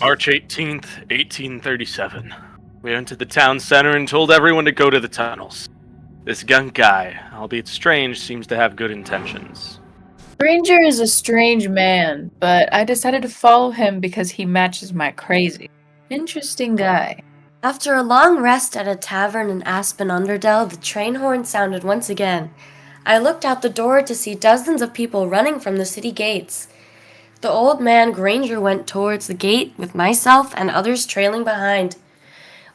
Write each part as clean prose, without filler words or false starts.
March 18th, 1837. We entered the town center and told everyone to go to the tunnels. This young guy, albeit strange, seems to have good intentions. Granger is a strange man, but I decided to follow him because he matches my crazy. Interesting guy. After a long rest at a tavern in Aspen Underdell, the train horn sounded once again. I looked out the door to see dozens of people running from the city gates. The old man Granger went towards the gate with myself and others trailing behind.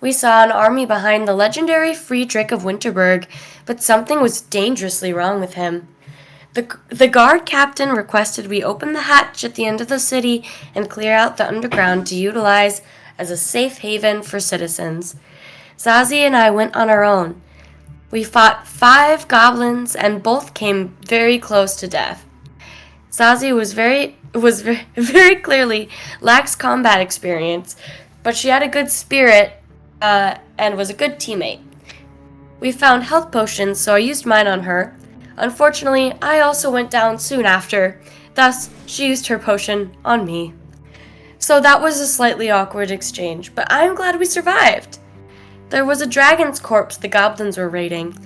We saw an army behind the legendary Friedrich of Winterberg, but something was dangerously wrong with him. The guard captain requested we open the hatch at the end of the city and clear out the underground to utilize as a safe haven for citizens. Zazie and I went on our own. We fought 5 goblins and both came very close to death. Zazie was very clearly lacks combat experience, but she had a good spirit and was a good teammate. We found health potions, so I used mine on her. Unfortunately, I also went down soon after, thus she used her potion on me. So that was a slightly awkward exchange, but I'm glad we survived. There was a dragon's corpse the goblins were raiding.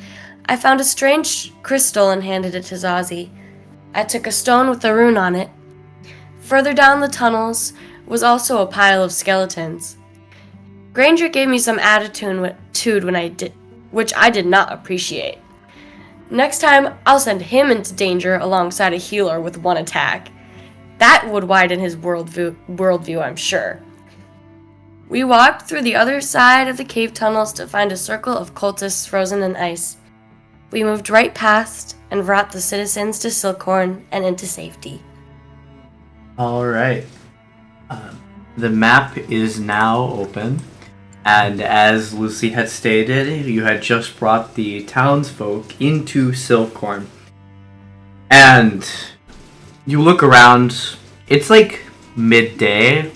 I found a strange crystal and handed it to Zazie. I took a stone with a rune on it. Further down the tunnels was also a pile of skeletons. Granger gave me some attitude which I did not appreciate. Next time, I'll send him into danger alongside a healer with 1 attack. That would widen his worldview, I'm sure. We walked through the other side of the cave tunnels to find a circle of cultists frozen in ice. We moved right past and brought the citizens to Silkhorn and into safety. All right. The map is now open. And as Lucy had stated, you had just brought the townsfolk into Silkhorn. And you look around, it's like midday.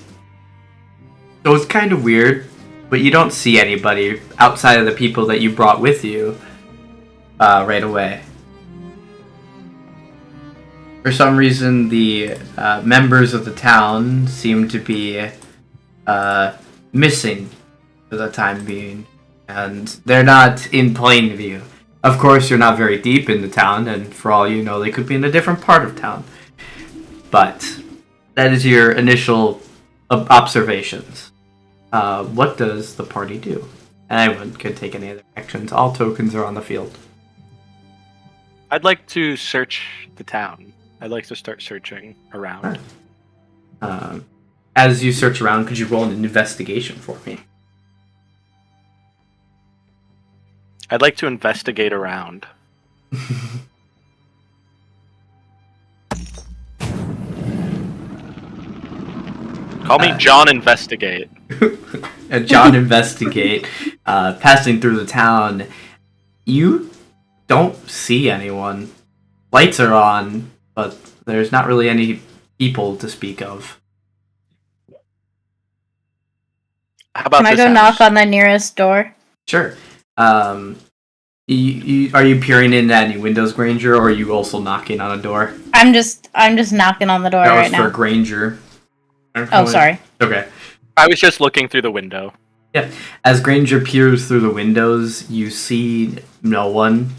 So it's kind of weird, but you don't see anybody outside of the people that you brought with you right away. For some reason, the members of the town seem to be missing for the time being, and they're not in plain view. Of course, you're not very deep in the town, and for all you know, they could be in a different part of town. But that is your initial observations. What does the party do? Anyone can take any other actions. All tokens are on the field. I'd like to search the town. I'd like to start searching around. Right. As you search around, could you roll an investigation for me? I'd like to investigate around. Call me John Investigate. John Investigate. Passing through the town, you don't see anyone. Lights are on, but there's not really any people to speak of. How about Can I go knock on the nearest door? Sure. Are you peering in at any windows, Granger, or are you also knocking on a door? I'm just knocking on the door right now. That was for Granger. Oh, sorry. Okay. I was just looking through the window. Yeah. As Granger peers through the windows, you see no one.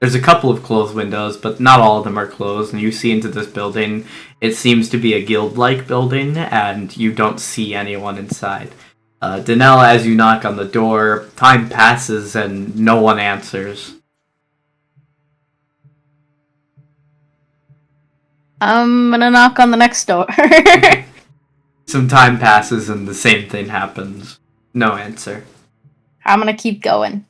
There's a couple of closed windows, but not all of them are closed, and you see into this building. It seems to be a guild-like building, and you don't see anyone inside. Danelle, as you knock on the door, time passes and no one answers. I'm gonna knock on the next door. Some time passes and the same thing happens. No answer. I'm gonna keep going.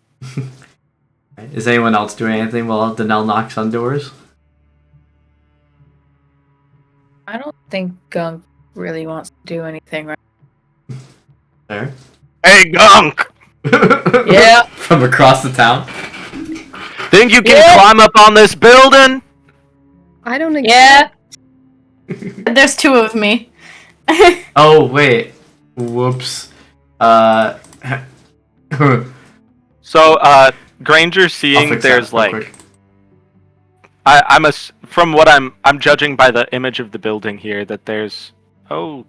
Is anyone else doing anything while Danelle knocks on doors? I don't think Gunk really wants to do anything right. There. Hey, Gunk! Yeah. From across the town? Think you can climb up on this building? I don't think Yeah. There's 2 of me. Oh, wait. Whoops. So, Granger seeing there's like... from what I'm judging by the image of the building here, that there's... Oh,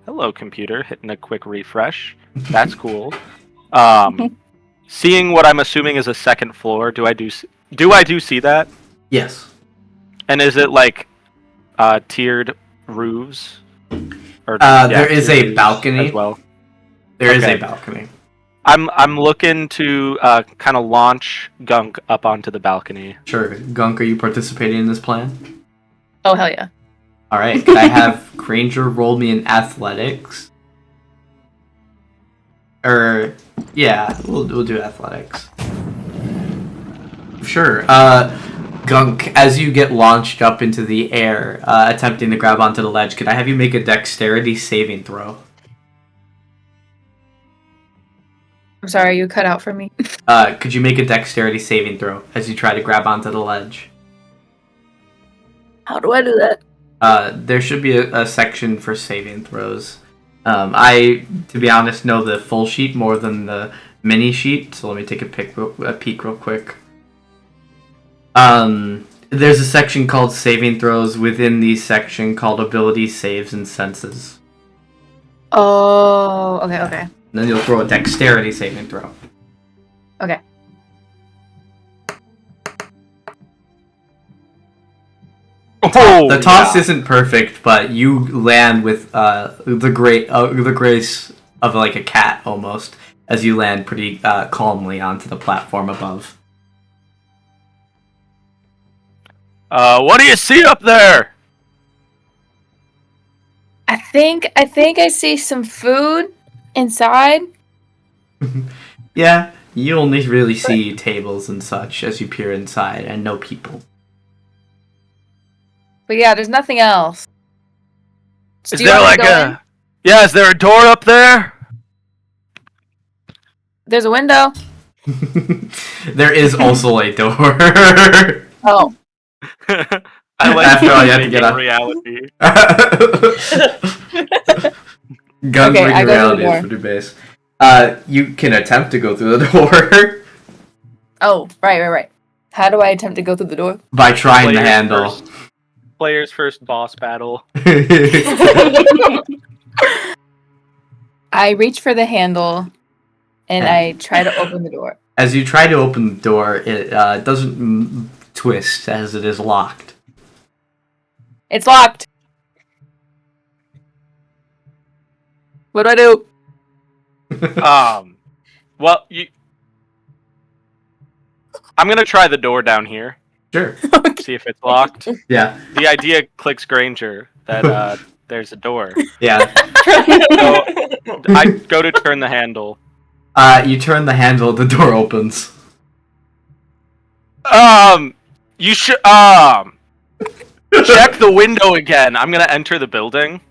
Hello, computer. Hitting a quick refresh. That's cool. Seeing what I'm assuming is a second floor. Do I do see that? Yes. And is it like tiered roofs? Or There is tiered a roofs balcony. as well. There is Okay. a balcony. I'm looking to kind of launch Gunk up onto the balcony. Sure. Gunk, are you participating in this plan? Oh, hell yeah. All right. Can I have Granger roll me in athletics? Or yeah, we'll do athletics. Sure. Gunk, as you get launched up into the air, attempting to grab onto the ledge, could I have you make a dexterity saving throw? I'm sorry, you cut out for me. Could you make a dexterity saving throw as you try to grab onto the ledge? How do I do that? There should be a section for saving throws. I, to be honest, know the full sheet more than the mini sheet, so let me take a peek real quick. There's a section called saving throws within the section called abilities, saves, and senses. Oh, okay. And then you'll throw a dexterity saving throw. Okay. Oh, The toss isn't perfect, but you land with the grace of like a cat almost, as you land pretty calmly onto the platform above. What do you see up there? I think I see some food inside. Yeah, you only really see tables and such as you peer inside, and no people. But yeah, there's nothing else. Is Do you there want me like to go in? Yeah, is there a door up there? There's a window. There is also a door. Oh. I like After all, you have to making get up. reality. Guns Okay, I bring go to the reality door. is pretty base. You can attempt to go through the door Oh, right. How do I attempt to go through the door? by trying the Players handle. first. Player's first boss battle. I reach for the handle and I try to open the door. As you try to open the door, it doesn't twist as it is locked. It's locked. What do I do? Well, I'm gonna try the door down here. Sure. See if it's locked. Yeah. The idea clicks Granger that there's a door. Yeah. So I go to turn the handle. You turn the handle, the door opens. You should check the window again. I'm gonna enter the building.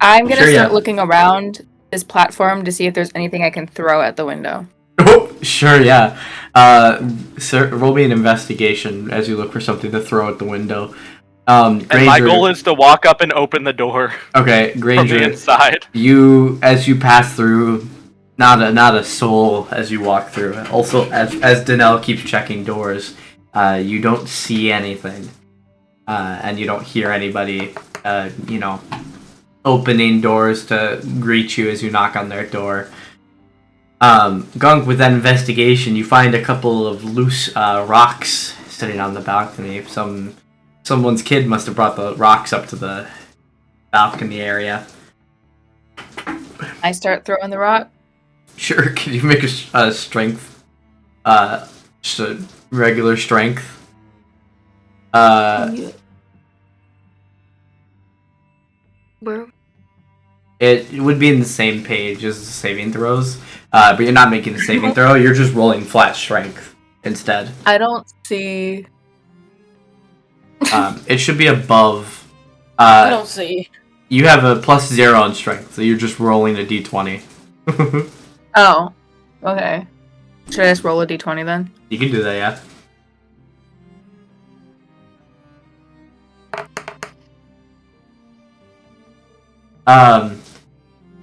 I'm gonna Sure, start yeah. looking around this platform to see if there's anything I can throw at the window. Oh, sure, yeah. Sir, roll me an investigation as you look for something to throw at the window. And my Granger- goal is to walk up and open the door Okay, from Granger, the inside. as you pass through, not a soul as you walk through. Also, as Danelle keeps checking doors, you don't see anything, and you don't hear anybody, opening doors to greet you as you knock on their door. Gunk, with that investigation, you find a couple of loose rocks sitting on the balcony. Someone's kid must have brought the rocks up to the balcony area. I start throwing the rock. Sure, can you make a strength? Just a regular strength. Where? It would be in the same page as the saving throws, but you're not making a saving throw. You're just rolling flat strength instead. I don't see. It should be above. I don't see. You have a +0 on strength, so you're just rolling a d20. Oh, okay. Should I just roll a d20 then? You can do that, yeah.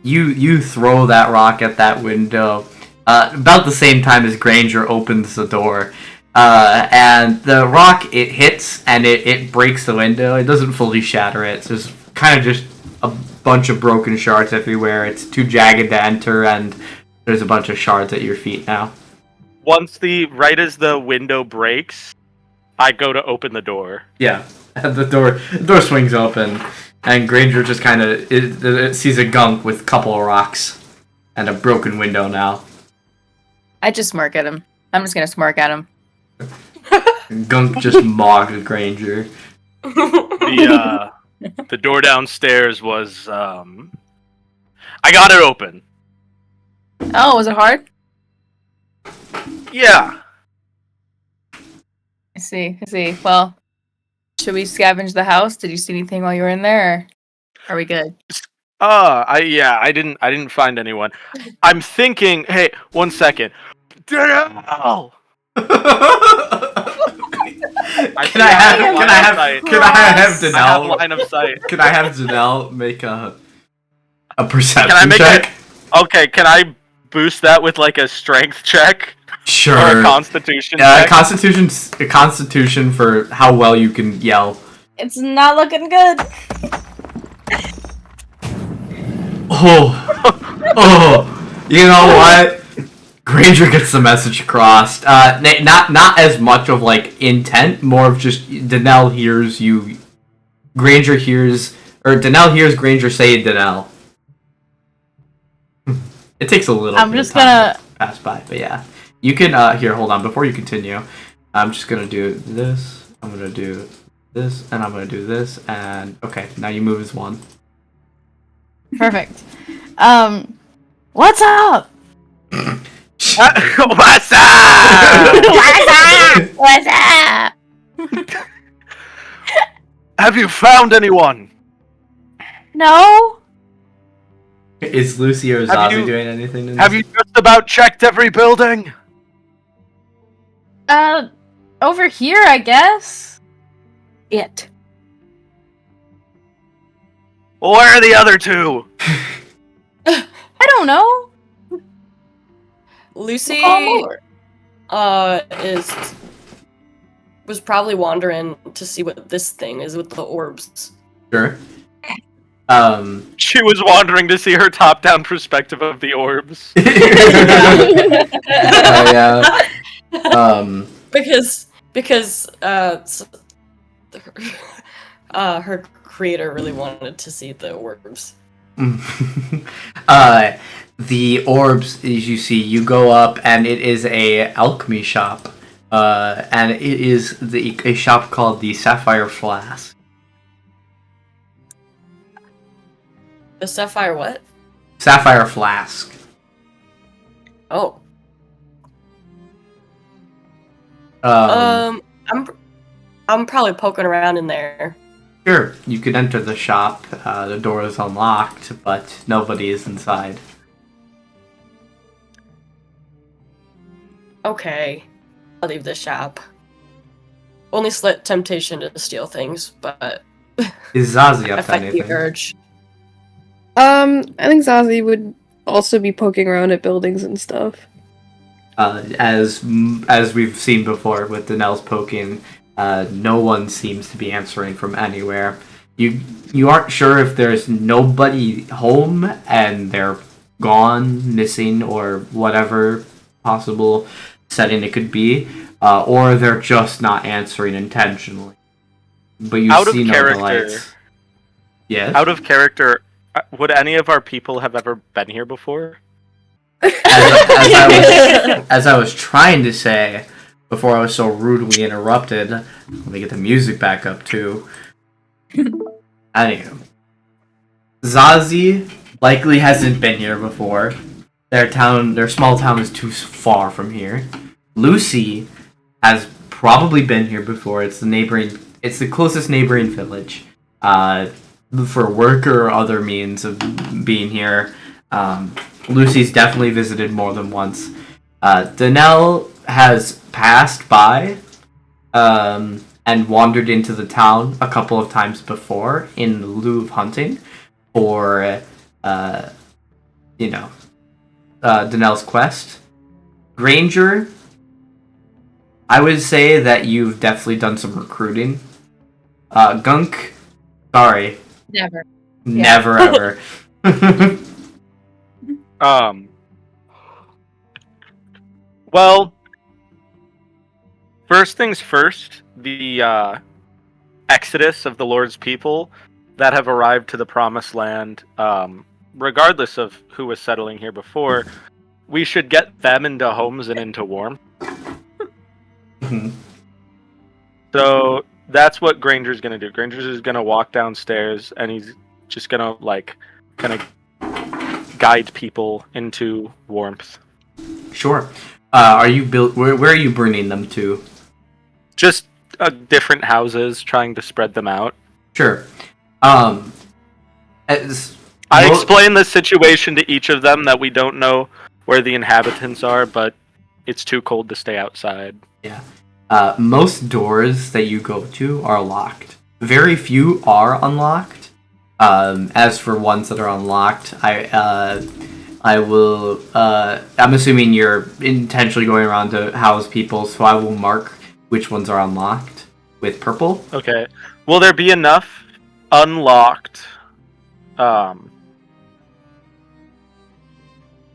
You throw that rock at that window about the same time as Granger opens the door. And the rock, it hits and it breaks the window. It doesn't fully shatter it. So it's kind of just bunch of broken shards everywhere. It's too jagged to enter, and there's a bunch of shards at your feet now. Right as the window breaks, I go to open the door. Yeah, the door swings open, and Granger just kind of sees a gunk with a couple of rocks and a broken window now. I just smirk at him. I'm just gonna smirk at him. Gunk just mocked Granger. The door downstairs was I got it open. Oh, was it hard? Yeah. I see. Well, should we scavenge the house? Did you see anything while you were in there? Or are we good? I didn't find anyone. I'm thinking, hey, 1 second. Danielle! Can I have Danelle? I have line of sight. Can I have Danelle make a perception Can I make check? Okay, can I boost that with like a strength check? Sure. Or a constitution Yeah, check? constitution for how well you can yell. It's not looking good. Oh, you know what? Granger gets the message across. Not as much of like intent, more of just Danelle hears you. Danelle hears Granger say Danelle. It takes a little. I'm bit just of time gonna to pass by, but yeah, you can. Here, hold on. Before you continue, I'm just gonna do this. I'm gonna do this, and I'm gonna do this, and okay. Now you move as one. perfect. What's up? What's up? What's up? Have you found anyone? No. Is Lucy or Have Zazie you- doing anything? Have you just about checked every building? Over here, I guess. It. Where are the other two? I don't know. Lucy Call more. was probably wandering to see what this thing is with the orbs. Sure. She was wandering to see her top-down perspective of the orbs. Because her creator really wanted to see the orbs. The orbs, as you see, you go up, and it is a alchemy shop, and it is a shop called the Sapphire Flask. The sapphire what? Sapphire Flask. Oh. Um, I'm probably poking around in there. Sure, you can enter the shop. The door is unlocked, but nobody is inside. Okay. I'll leave the shop. Only slight temptation to steal things, but Is Zazie I up to fight the anything? urge. I think Zazie would also be poking around at buildings and stuff. As we've seen before with Danelle's poking, no one seems to be answering from anywhere. You aren't sure if there's nobody home and they're gone, missing, or whatever possible setting it could be, or they're just not answering intentionally. But you Out of see no character. lights. Yes. Out of character, would any of our people have ever been here before? As I was trying to say before I was so rudely interrupted. Let me get the music back up too. Anyway, Zazie likely hasn't been here before. Their small town is too far from here. Lucy has probably been here before. It's the closest neighboring village. For work or other means of being here. Lucy's definitely visited more than once. Danelle has passed by and wandered into the town a couple of times before in lieu of hunting for, Danelle's quest. Granger, I would say that you've definitely done some recruiting. Gunk, sorry. Never. Never ever. Well, first things first, the exodus of the Lord's people that have arrived to the Promised Land, regardless of who was settling here before, we should get them into homes and into warmth. Mhm. So that's what Granger's gonna do. Granger's is gonna walk downstairs and he's just gonna kind of guide people into warmth. Sure. Are you built? Where are you bringing them to? Just different houses, trying to spread them out. Sure. As I explain the situation to each of them that we don't know where the inhabitants are, but it's too cold to stay outside. Yeah. Most doors that you go to are locked. Very few are unlocked. As for ones that are unlocked, I will. I'm assuming you're intentionally going around to house people, so I will mark which ones are unlocked with purple. Okay. Will there be enough unlocked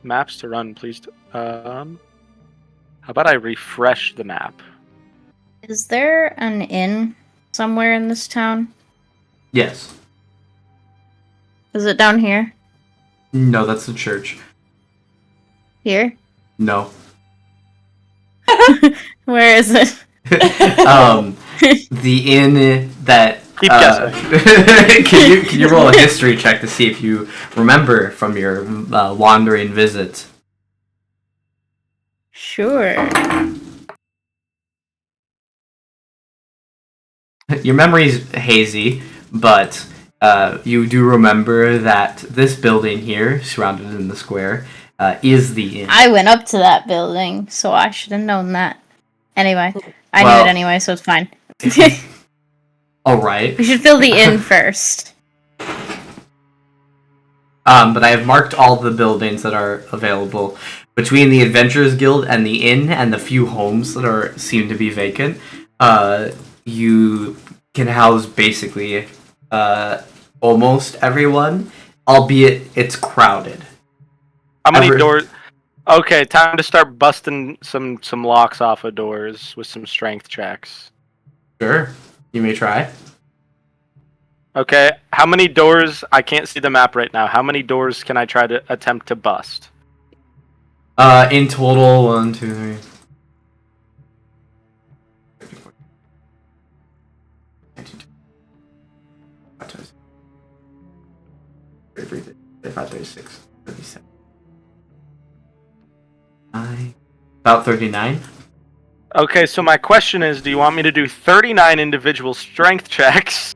maps to run, please? How about I refresh the map? Is there an inn somewhere in this town? Yes. Is it down here? No, that's the church. Here? No. Where is it? The inn that. Keep guessing. Can you roll a history check to see if you remember from your wandering visit? Sure. Your memory's hazy, but you do remember that this building here, surrounded in the square, is the inn. I went up to that building, so I should have known that. Anyway, I knew Well- it anyway, so it's fine. All right. We should fill the inn first. But I have marked all the buildings that are available between the Adventurers Guild and the inn, and the few homes that seem to be vacant. You can house basically almost everyone, albeit it's crowded. How many doors? Okay, time to start busting some locks off of doors with some strength checks. Sure, you may try. Okay, how many doors? I can't see the map right now. How many doors can I try to attempt to bust? In total, 1, 2, 3. 35, 36, 37. About 39. Okay, so my question is, do you want me to do 39 individual strength checks?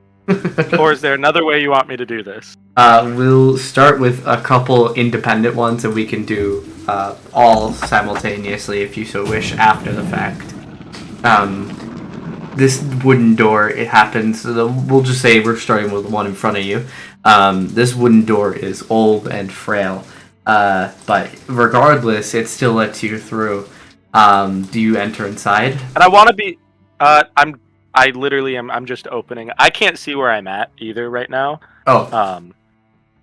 Or is there another way you want me to do this? We'll start with a couple independent ones, and we can do all simultaneously if you so wish after the fact. This wooden door, it happens. We'll just say we're starting with the one in front of you. This wooden door is old and frail, but regardless, it still lets you through. Do you enter inside? And I want to be. I literally am. I'm just opening. I can't see where I'm at either right now. Oh.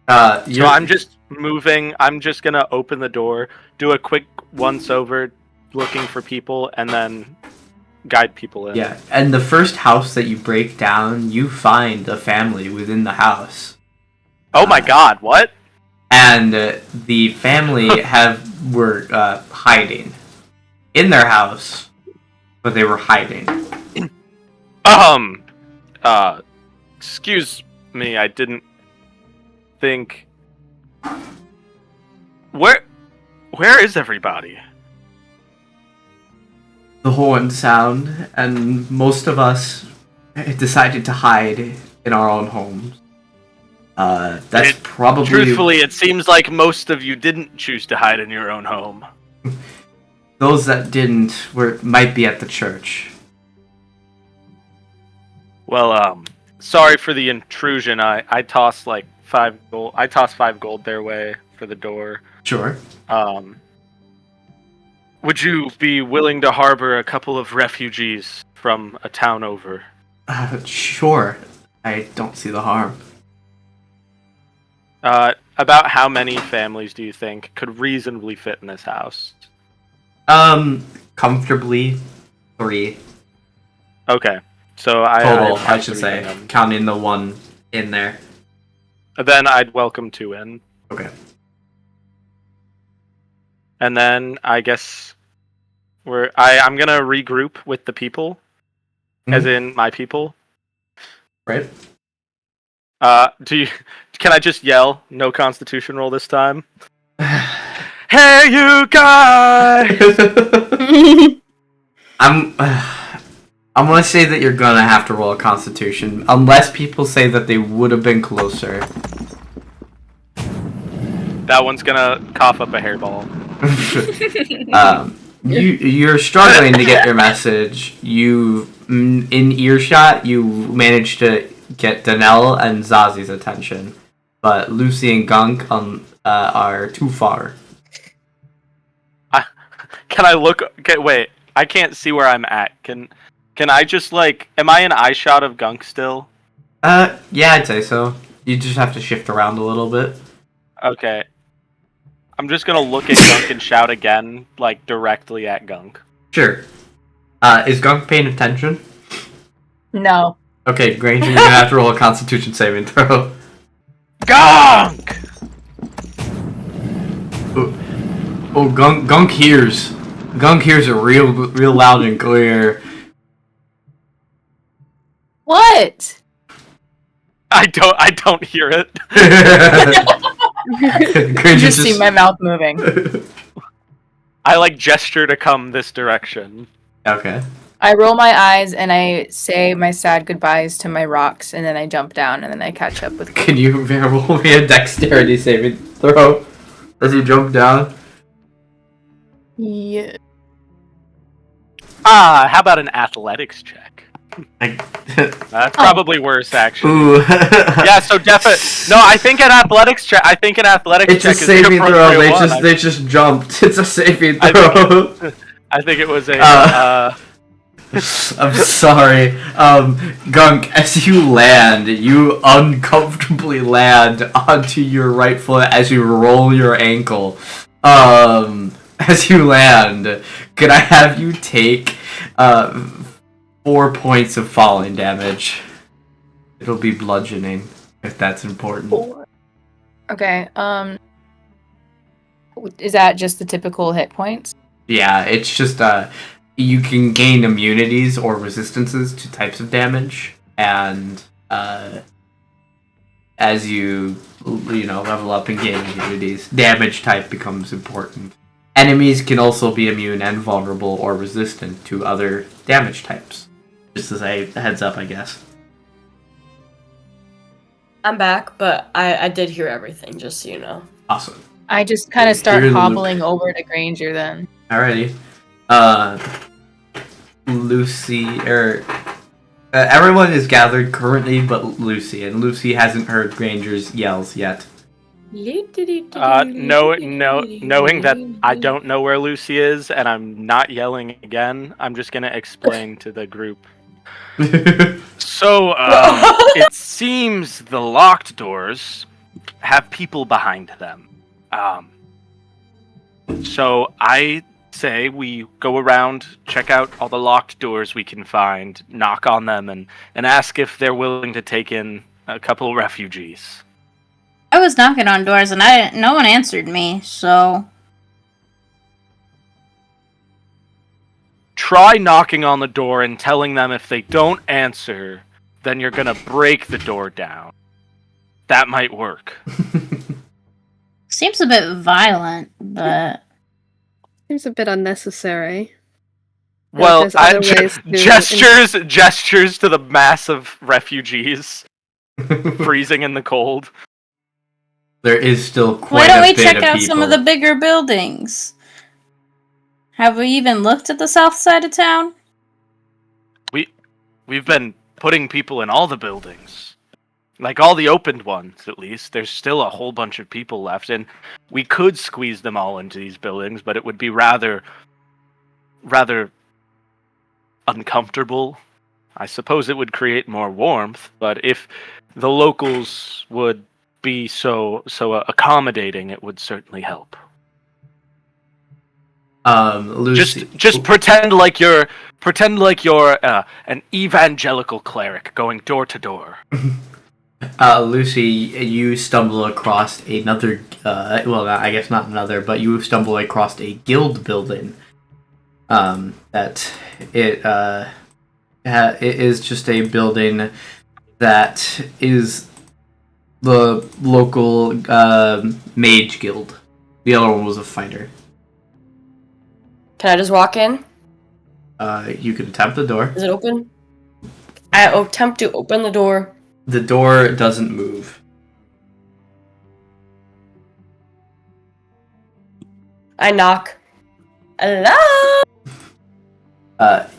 So I'm just moving. I'm just gonna open the door, do a quick once over, looking for people, and then guide people in. Yeah, and the first house that you break down, you find a family within the house. Oh my God! What? And the family were hiding in their house, but they were hiding. Excuse me. I didn't think. Where is everybody? The horn sound, and most of us decided to hide in our own homes. Probably. Truthfully, it seems like most of you didn't choose to hide in your own home. Those that didn't might be at the church. Well, sorry for the intrusion. I tossed like 5 gold. I tossed 5 gold their way for the door. Sure. Would you be willing to harbor a couple of refugees from a town over? Sure. I don't see the harm. About how many families do you think could reasonably fit in this house? Comfortably 3 Okay, so I total, have I should 3 say, then. counting the one in there. Then I'd welcome 2 in, Okay. and then I guess I'm gonna regroup with the people, as in my people. Right. Can I just yell no Constitution roll this time? Hey, you guys! I'm gonna say that you're gonna have to roll a Constitution, unless people say that they would have been closer. That one's gonna cough up a hairball. You're struggling to get your message. In earshot, you managed to get Danelle and Zazi's attention, but Lucy and Gunk are too far. Can I look? Okay, wait. I can't see where I'm at. Can I just am I in eye shot of Gunk still? Yeah, I'd say so. You just have to shift around a little bit. Okay. I'm just gonna look at Gunk and shout again, directly at Gunk. Sure. Is Gunk paying attention? No. Okay, Granger, you're gonna have to roll a Constitution saving throw. Gunk! Oh, Gunk hears. Gunk hears it real loud and clear. What? I don't hear it. You just see my mouth moving. I gesture to come this direction. Okay. I roll my eyes and I say my sad goodbyes to my rocks, and then I jump down and then I catch up with. Can you roll me a dexterity saving throw as you jump down? Yeah. How about an athletics check? That's probably worse, actually. Ooh. Yeah, so definitely. No, I think an athletics check. It's check a saving is throw. one. They just jumped. It's a saving throw. I think it was a. I'm sorry. Gunk, as you land, you uncomfortably land onto your right foot as you roll your ankle. As you land, could I have you take 4 points of falling damage? It'll be bludgeoning, if that's important. 4. Okay, is that just the typical hit points? Yeah, it's just, you can gain immunities or resistances to types of damage, and, as you level up and gain immunities, damage type becomes important. Enemies can also be immune and vulnerable or resistant to other damage types. Just as a heads up, I guess. I'm back, but I did hear everything, just so you know. Awesome. I just kind of start Hear Luke. hobbling over to Granger then. Alrighty. Lucy, everyone is gathered currently but Lucy, and Lucy hasn't heard Granger's yells yet. Knowing that I don't know where Lucy is and I'm not yelling again, I'm just gonna explain to the group. So, it seems the locked doors have people behind them. So I say we go around, check out all the locked doors we can find, knock on them, and ask if they're willing to take in a couple of refugees. I was knocking on doors and no one answered me, so Try knocking on the door and telling them if they don't answer, then you're gonna break the door down. That might work. seems a bit violent, but Seems a bit unnecessary. Well, there's other ways to- gestures to the mass of refugees freezing in the cold. There is still why quite don't a we bit check of out people. some of the bigger buildings? Have we even looked at the south side of town? We've been putting people in all the buildings. Like all the opened ones, at least. There's still a whole bunch of people left, and we could squeeze them all into these buildings, but it would be rather uncomfortable. I suppose it would create more warmth, but if the locals would be so accommodating, it would certainly help. Lucy, Just pretend like you're an evangelical cleric going door to door. Lucy, you stumble across another. Well, I guess not another, but you stumble across a guild building. That it is just a building that is the local mage guild. The other one was a fighter. Can I just walk in? You could attempt the door. Is it open? I attempt to open the door. The door doesn't move. I knock. Hello?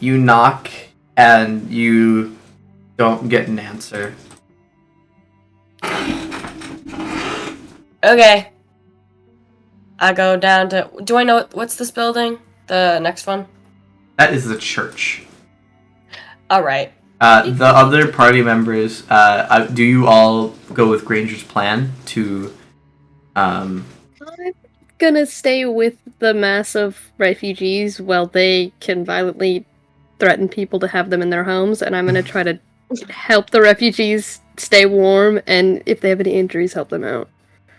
You knock and you don't get an answer. Okay. I go down to... Do I know... What's this building? The next one? That is the church. Alright. The other party members, do you all go with Granger's plan to, I'm gonna stay with the mass of refugees while they can violently threaten people to have them in their homes, and I'm gonna try to help the refugees stay warm, and if they have any injuries, help them out.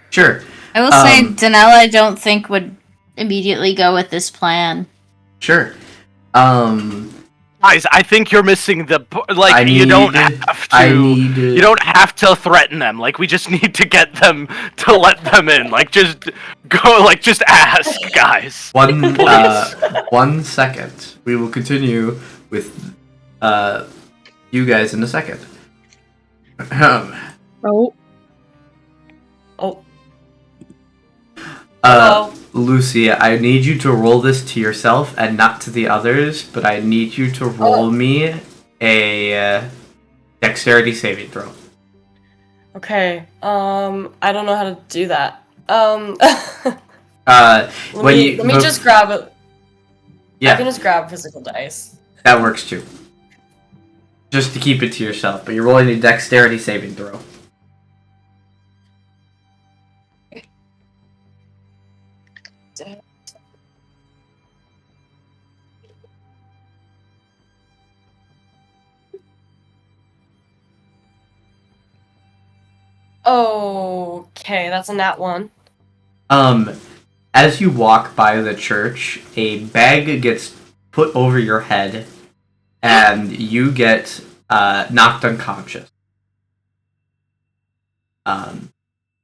Sure. I will say Danelle I don't think would immediately go with this plan. Sure. Guys, I think you're missing the you don't have to threaten them. Like, we just need to get them to let them in. Like, just go. Like, just ask, guys. 1 second. We will continue with you guys in a second. Oh. Hello. Lucy, I need you to roll this to yourself and not to the others, but I need you to roll me a dexterity saving throw. Okay. I don't know how to do that. Let me just grab it. Yeah. I can just grab physical dice. That works too. Just to keep it to yourself, but you're rolling a dexterity saving throw. Okay, that's a nat 1. As you walk by the church, a bag gets put over your head, and you get knocked unconscious.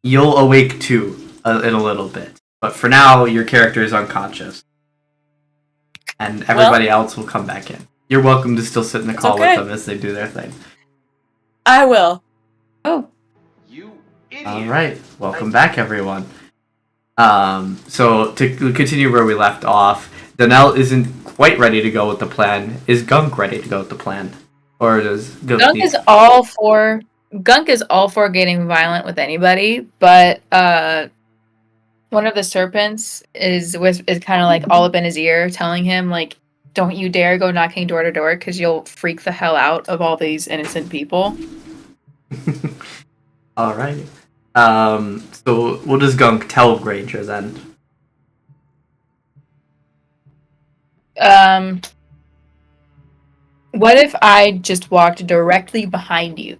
You'll awake too in a little bit, but for now, your character is unconscious, and everybody else will come back in. You're welcome to still sit in the call with them as they do their thing. I will. Oh. All right, welcome back, everyone. So to continue where we left off, Danelle isn't quite ready to go with the plan. Is Gunk ready to go with the plan, or does Gunk is all for getting violent with anybody, but one of the serpents is kind of like all up in his ear, telling him like, "Don't you dare go knocking door to door, because you'll freak the hell out of all these innocent people." All right. So what does Gunk tell Granger then? What if I just walked directly behind you?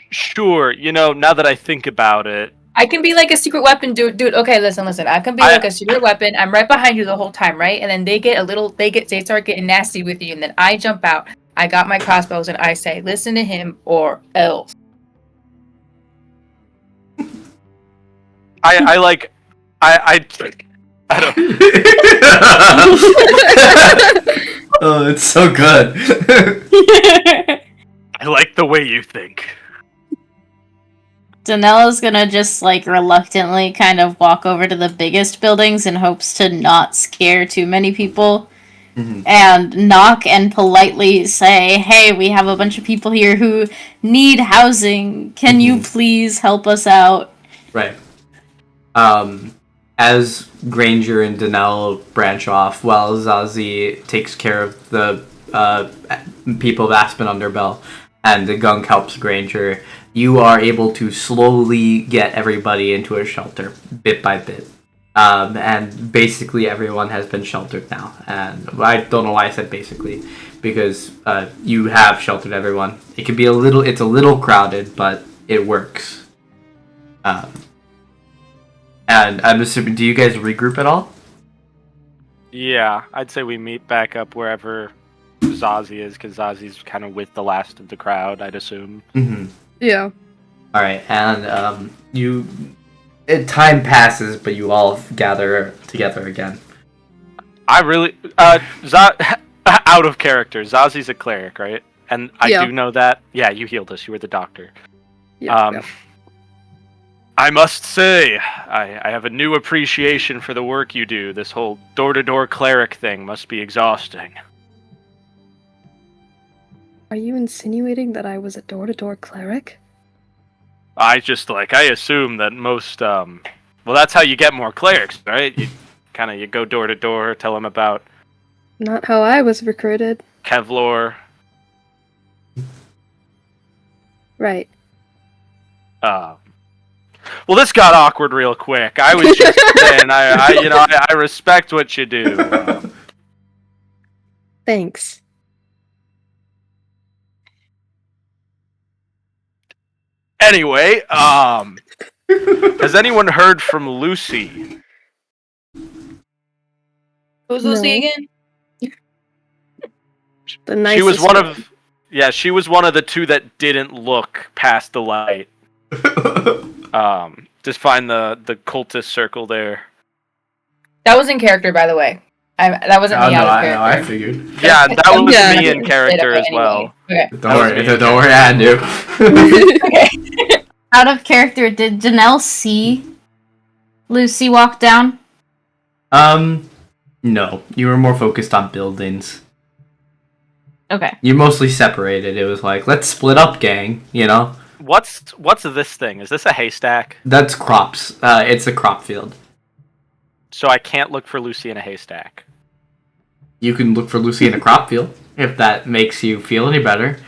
Sure. You know, now that I think about it, I can be like a secret weapon, dude. Okay, listen. I can be like a secret weapon. I'm right behind you the whole time, right? And then they start getting nasty with you, and then I jump out. I got my crossbows, and I say, "Listen to him, or else." I don't. Oh, it's so good. I like the way you think. Danella's gonna just like reluctantly kind of walk over to the biggest buildings in hopes to not scare too many people. Mm-hmm. And knock and politely say, "Hey, we have a bunch of people here who need housing. Can you please help us out?" Right. As Granger and Danelle branch off, while Zazie takes care of the people of Aspen Underbell, and the gunk helps Granger, you are able to slowly get everybody into a shelter, bit by bit. And basically everyone has been sheltered now. And I don't know why I said basically, because you have sheltered everyone. It's a little crowded, but it works. And I'm assuming, do you guys regroup at all? Yeah, I'd say we meet back up wherever Zazie is, because Zazie's kind of with the last of the crowd, I'd assume. Mm-hmm. Yeah. All right, and time passes, but you all gather together again. I really, out of character. Zazie's a cleric, right? And I Yeah. do know that. Yeah, you healed us. You were the doctor. Yeah. I must say, I have a new appreciation for the work you do. This whole door-to-door cleric thing must be exhausting. Are you insinuating that I was a door-to-door cleric? I assume that most, well, that's how you get more clerics, right? You go door to door, tell them about Not how I was recruited. Kevlar. Right. Well, this got awkward real quick. I was just saying, I respect what you do. Thanks. Anyway, has anyone heard from Lucy? Who's No. Lucy again? The nicest She was she was one of the two that didn't look past the light. Just find the cultist circle there. That was in character, by the way. That wasn't me out of character. I figured. Yeah, that was Yeah. me in character as well. Okay. Don't worry, I knew. Okay. Out of character, did Janelle see Lucy walk down? No. You were more focused on buildings. Okay. You mostly separated. It was like, let's split up, gang, you know? What's this thing? Is this a haystack? That's crops. It's a crop field. So I can't look for Lucy in a haystack. You can look for Lucy in a crop field, if that makes you feel any better.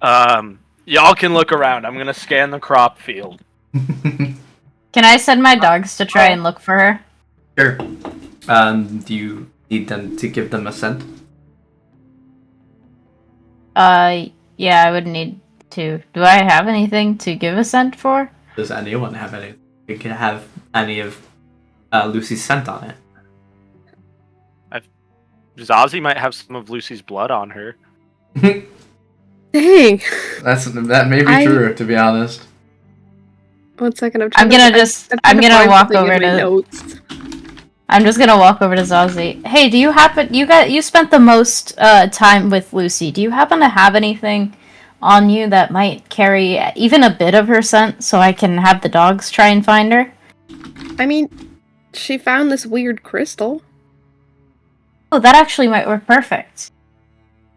Y'all can look around. I'm gonna scan the crop field. Can I send my dogs to try and look for her? Sure. Do you need them to give them a scent? Yeah, I would need to. Do I have anything to give a scent for? Does anyone have any? You can have any of Lucy's scent on it. Zazie might have some of Lucy's blood on her. Dang. That may be true, to be honest. 1 second, I'm gonna walk over to. Notes. I'm just gonna walk over to Zazie. Hey, do you happen? You spent the most time with Lucy. Do you happen to have anything on you that might carry even a bit of her scent, so I can have the dogs try and find her? I mean, she found this weird crystal. Oh, that actually might work perfect.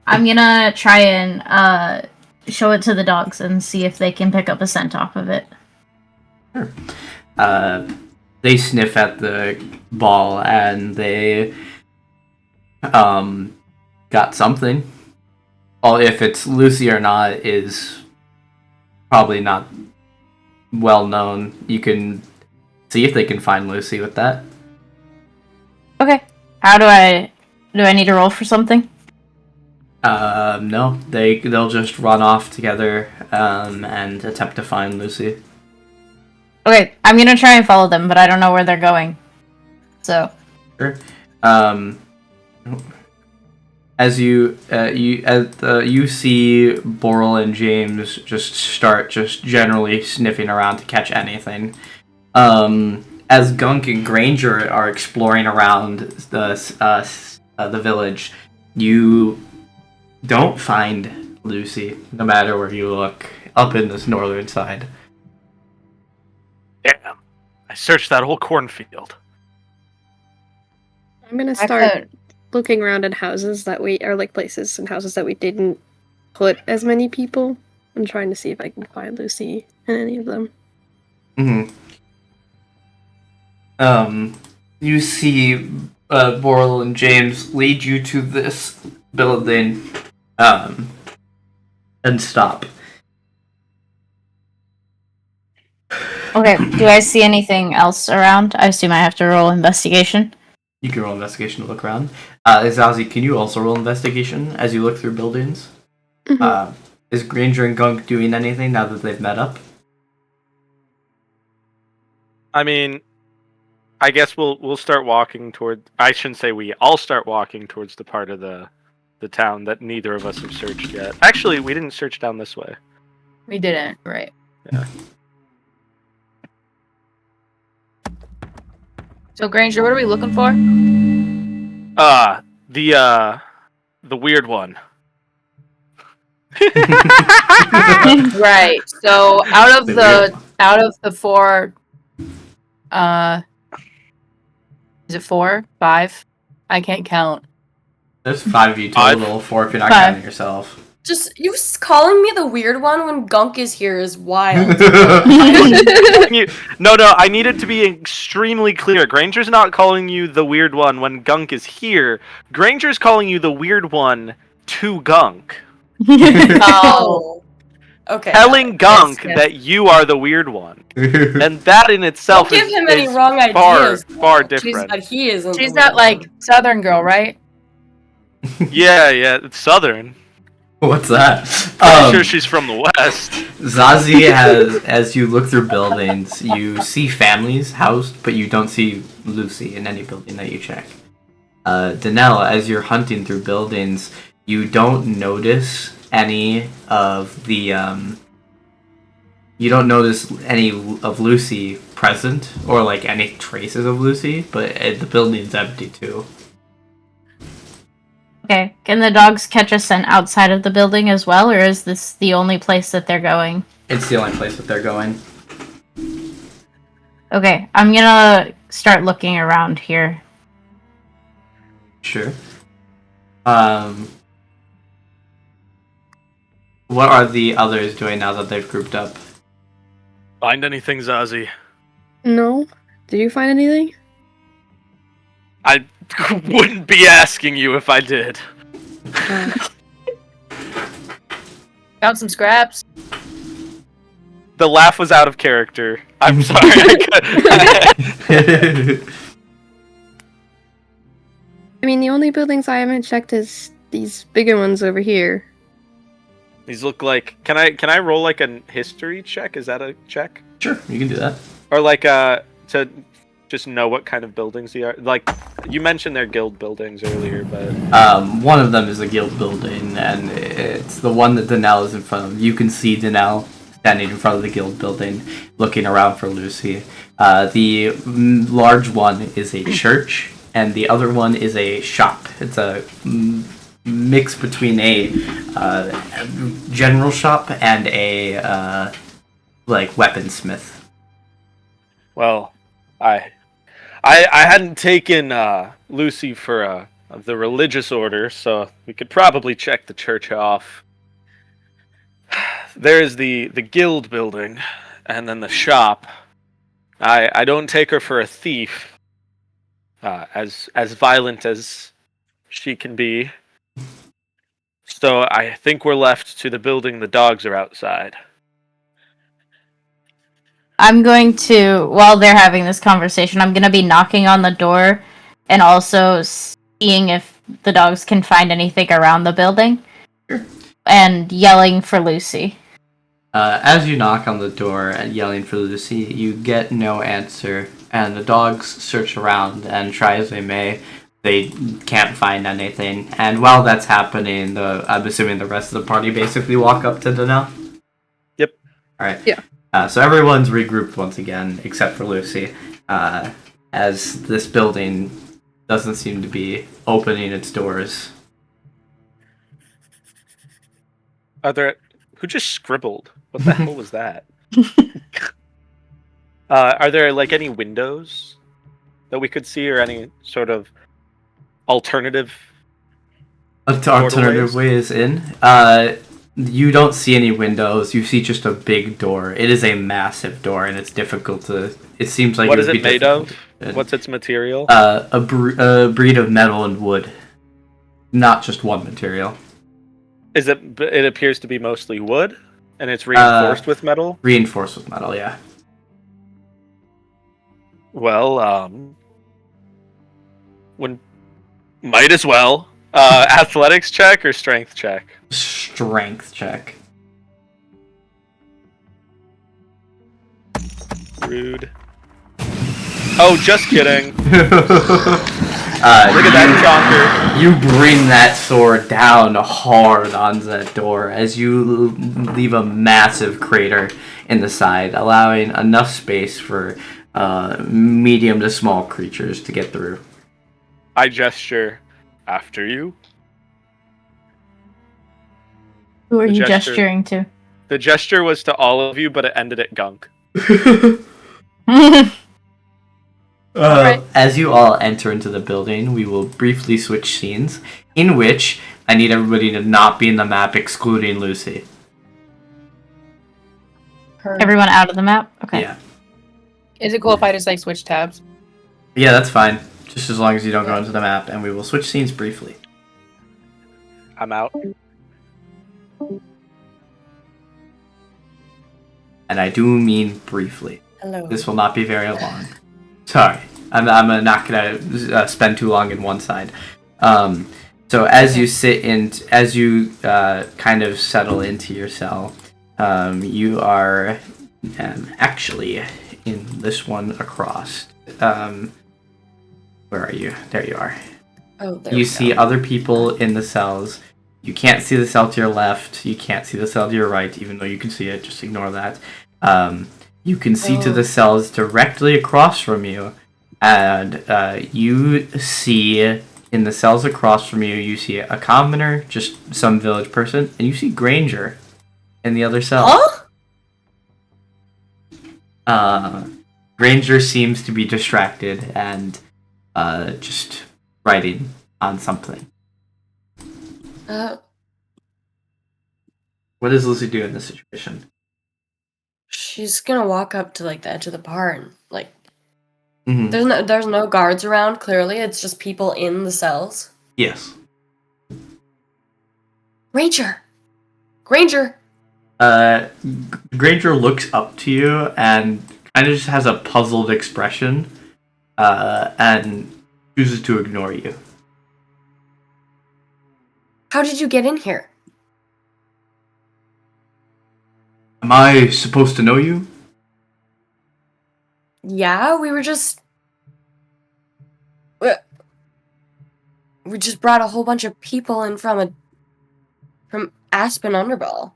I'm gonna try and show it to the dogs and see if they can pick up a scent off of it. Sure. They sniff at the ball and they got something. Well, if it's Lucy or not is probably not well known. You can see if they can find Lucy with that. Okay. How do I need to roll for something? No. They'll just run off together and attempt to find Lucy. Okay, I'm gonna try and follow them, but I don't know where they're going. So. Sure. As you see Boral and James just start generally sniffing around to catch anything. As Gunk and Granger are exploring around the village, you don't find Lucy, no matter where you look, up in this northern side. Damn. I searched that whole cornfield. I'm gonna start looking around at houses that places and houses that we didn't put as many people. I'm trying to see if I can find Lucy in any of them. You see Boral and James lead you to this building. and stop. Okay, do I see anything else around? I assume I have to roll investigation. You can roll investigation to look around. Zazie, can you also roll investigation as you look through buildings? Mhm. Is Granger and Gunk doing anything now that they've met up? I mean, I guess we'll start walking toward. I shouldn't say we. I'll start walking towards the part of the town that neither of us have searched yet. Actually, we didn't search down this way. We didn't, right? Yeah. So Granger, what are we looking for? The weird one. Right. So out of The the weird one. 4, is it 4, 5? I can't count. There's 5 of you total, 4 if you're not 5. counting yourself. Just you calling me the weird one when Gunk is here is wild. No, I need it to be extremely clear. Granger's not calling you the weird one when Gunk is here. Granger's calling you the weird one to Gunk. Oh. Okay. Telling Gunk yes. that you are the weird one. And that in itself Don't give him is any wrong far, ideas. far though. different. But he isn't. She's the that weird like Southern girl, right? Yeah, it's Southern. What's that? Pretty sure she's from the West. Zazie has, as you look through buildings, you see families housed, but you don't see Lucy in any building that you check. Danelle, as you're hunting through buildings, you don't notice any of the, you don't notice any of Lucy present, or like any traces of Lucy, but the building's empty too. Okay, can the dogs catch a scent outside of the building as well, or is this the only place that they're going? It's the only place that they're going. Okay, I'm gonna start looking around here. Sure. What are the others doing now that they've grouped up? Find anything, Zazie? No. Did you find anything? I wouldn't be asking you if I did. Found some scraps. The laugh was out of character. I'm sorry. I mean, the only buildings I haven't checked is these bigger ones over here. These look like. Can I roll like a history check? Is that a check? Sure, you can do that. Or like to just know what kind of buildings they are. Like you mentioned they're guild buildings earlier, but One of them is a guild building, and it's the one that Danelle is in front of. You can see Danelle standing in front of the guild building, looking around for Lucy. The large one is a church, and the other one is a shop. It's a mix between a general shop and a like weaponsmith. well, I hadn't taken Lucy for the religious order, so we could probably check the church off. There's the guild building, and then the shop. I don't take her for a thief, as violent as she can be. So I think we're left to the building the dogs are outside. I'm going to, while they're having this conversation, I'm going to be knocking on the door and also seeing if the dogs can find anything around the building. Sure. And yelling for Lucy. As you knock on the door and yelling for Lucy, you get no answer, and the dogs search around, and try as they may, they can't find anything. And while that's happening, I'm assuming the rest of the party basically walk up to Danelle? Yep. Alright. Yeah. So everyone's regrouped once again, except for Lucy, as this building doesn't seem to be opening its doors. Are there? Who just scribbled? What the hell was that? Are there like any windows that we could see, or any sort of alternative Alternative ways in? You don't see any windows. You see just a big door. It is a massive door, and it's difficult to. It seems like What it is would it be made of? difficult. What's its material? A breed of metal and wood, not just one material. Is it? It appears to be mostly wood, and it's reinforced with metal. Reinforced with metal, yeah. Well, when might as well. Athletics check or strength check? Strength check. Rude. Oh, just kidding. Look Look at that chonker. You bring that sword down hard onto that door as you leave a massive crater in the side, allowing enough space for medium to small creatures to get through. I gesture after you. Who are The you gesture- gesturing to? The gesture was to all of you, but it ended at Gunk. As you all enter into the building, we will briefly switch scenes, in which I need everybody to not be in the map, excluding Lucy. Everyone out of the map? Okay. Yeah. Is it cool if I just like switch tabs? Yeah, that's fine. Just as long as you don't go into the map, and we will switch scenes briefly. I'm out. And I do mean briefly. Hello. This will not be very long. Sorry, I'm not gonna spend too long in one side. So as you sit in, as you kind of settle into your cell, you are actually in this one across. Where are you? There you are. Oh, there You we see go. other people in the cells. You can't see the cell to your left. You can't see the cell to your right, even though you can see it. Just ignore that. You can see to the cells directly across from you, and you see in the cells across from you, you see a commoner, just some village person, and you see Granger in the other cell. Huh? Granger seems to be distracted and just writing on something. What does Lucy do in this situation? She's gonna walk up to like the edge of the barn. Like, Mm-hmm. there's no guards around. Clearly, it's just people in the cells. Yes. Granger. Granger looks up to you and kind of just has a puzzled expression, and chooses to ignore you. How did you get in here? Am I supposed to know you? Yeah, we were just. We just brought a whole bunch of people in from Aspen Underball.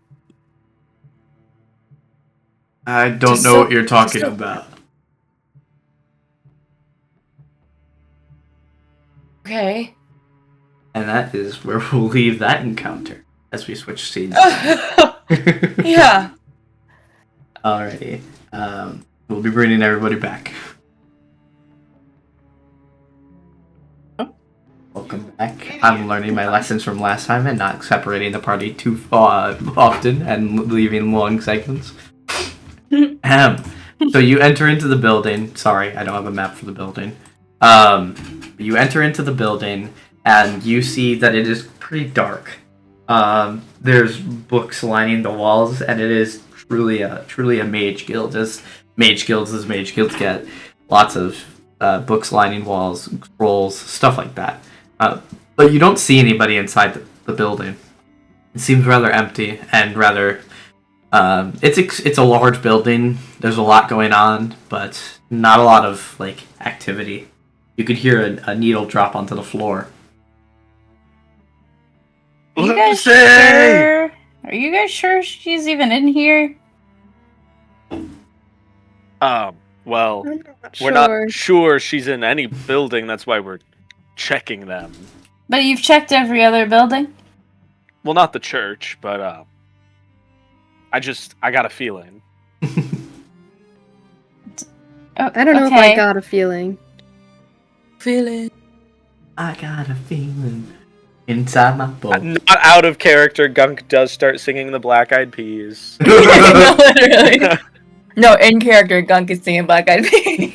I don't Just know so- what you're talking just so- about. Okay. And that is where we'll leave that encounter as we switch scenes. Yeah. Alrighty. We'll be bringing everybody back. Welcome back. I'm learning my lessons from last time and not separating the party too often and leaving long segments. So you enter into the building. Sorry, I don't have a map for the building. You enter into the building and you see that it is pretty dark. There's books lining the walls, and it is truly a mage guild, as mage guilds get. Lots of books lining walls, scrolls, stuff like that. But you don't see anybody inside the building. It seems rather empty and rather. It's a large building. There's a lot going on, but not a lot of activity. You could hear a needle drop onto the floor. Are you guys sure? Are you guys sure she's even in here? Well, I'm not we're not sure she's in any building. That's why we're checking them. But you've checked every other building? Well, not the church, but I got a feeling. I don't know if I got a feeling. I got a feeling inside my boat. Not out of character, Gunk does start singing the Black Eyed Peas. No, literally. No, in character, Gunk is singing Black Eyed Peas.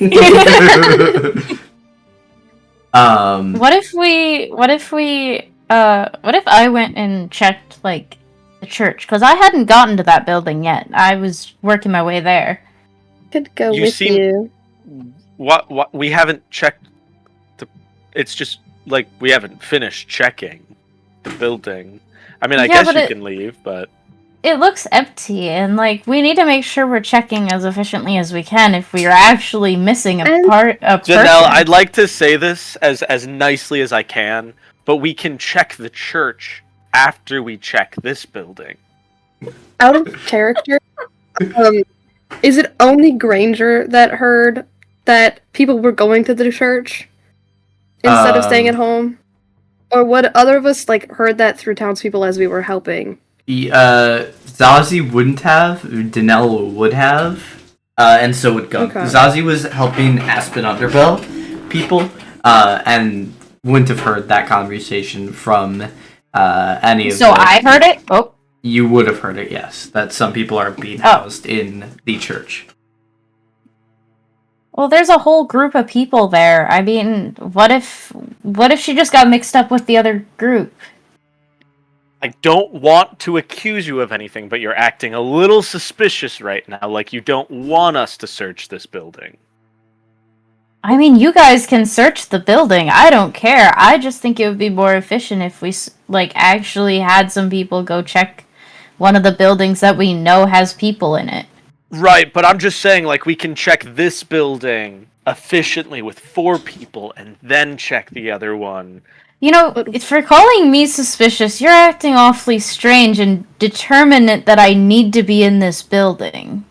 What if we What if I went and checked, like, the church? Because I hadn't gotten to that building yet. I was working my way there. Could go You with seem- you. What? We haven't checked. It's just like we haven't finished checking the building. I mean, I Yeah, guess but you it- can leave, but It looks empty, and, like, we need to make sure we're checking as efficiently as we can if we are actually missing a And- person. Janelle, I'd like to say this as nicely as I can, but we can check the church after we check this building. Out of character, is it only Granger that heard that people were going to the church instead of staying at home? Or would other of us like heard that through townspeople as we were helping? Zazie wouldn't have. Danelle would have. And so would Gunk. Okay. Zazie was helping Aspen Underbell people, and wouldn't have heard that conversation from any of So I heard it? Oh. You would have heard it, yes. That some people are being housed in the church. Well, there's a whole group of people there. I mean, what if she just got mixed up with the other group? I don't want to accuse you of anything, but you're acting a little suspicious right now, like you don't want us to search this building. I mean, you guys can search the building. I don't care. I just think it would be more efficient if we, like, actually had some people go check one of the buildings that we know has people in it. Right, but I'm just saying, like, we can check this building efficiently with 4 people and then check the other one. You know, for calling me suspicious, you're acting awfully strange and determinate that I need to be in this building.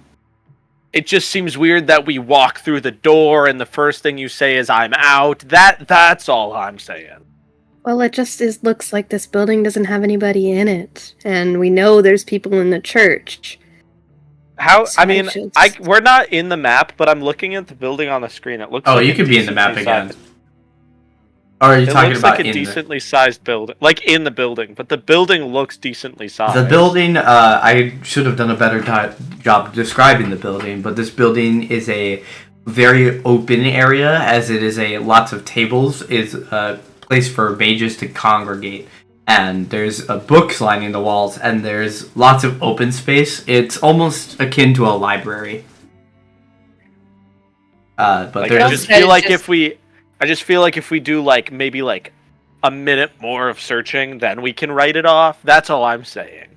It just seems weird that we walk through the door and the first thing you say is I'm out. That's all I'm saying. Well, it just looks like this building doesn't have anybody in it, and we know there's people in the church. How? So I mean, we're not in the map, but I'm looking at the building on the screen. It looks. Oh, like you a could be in the map decently again. sized- Or are you It talking looks about like a in decently sized building, like in the building, but the building looks decently sized. the building? I should have done a better job describing the building, but this building is a very open area, as it is a lots of tables. Is a place for mages to congregate, and there's books lining the walls, and there's lots of open space. It's almost akin to a library. But Like, there's I just feel like if we do like maybe like a minute more of searching, then we can write it off. That's all I'm saying.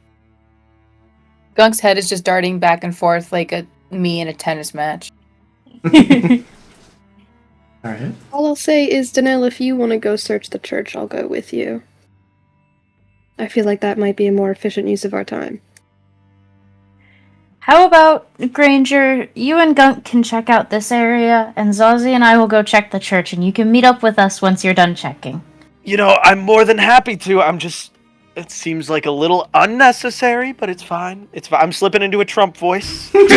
Gunk's head is just darting back and forth like me in a tennis match. all right. All I'll say is, Danelle, if you want to go search the church, I'll go with you. I feel like that might be a more efficient use of our time. How about, Granger, you and Gunk can check out this area, and Zazie and I will go check the church, and you can meet up with us once you're done checking. You know, I'm more than happy to. It seems like a little unnecessary, but it's fine. It's fine. I'm slipping into a Trump voice. It's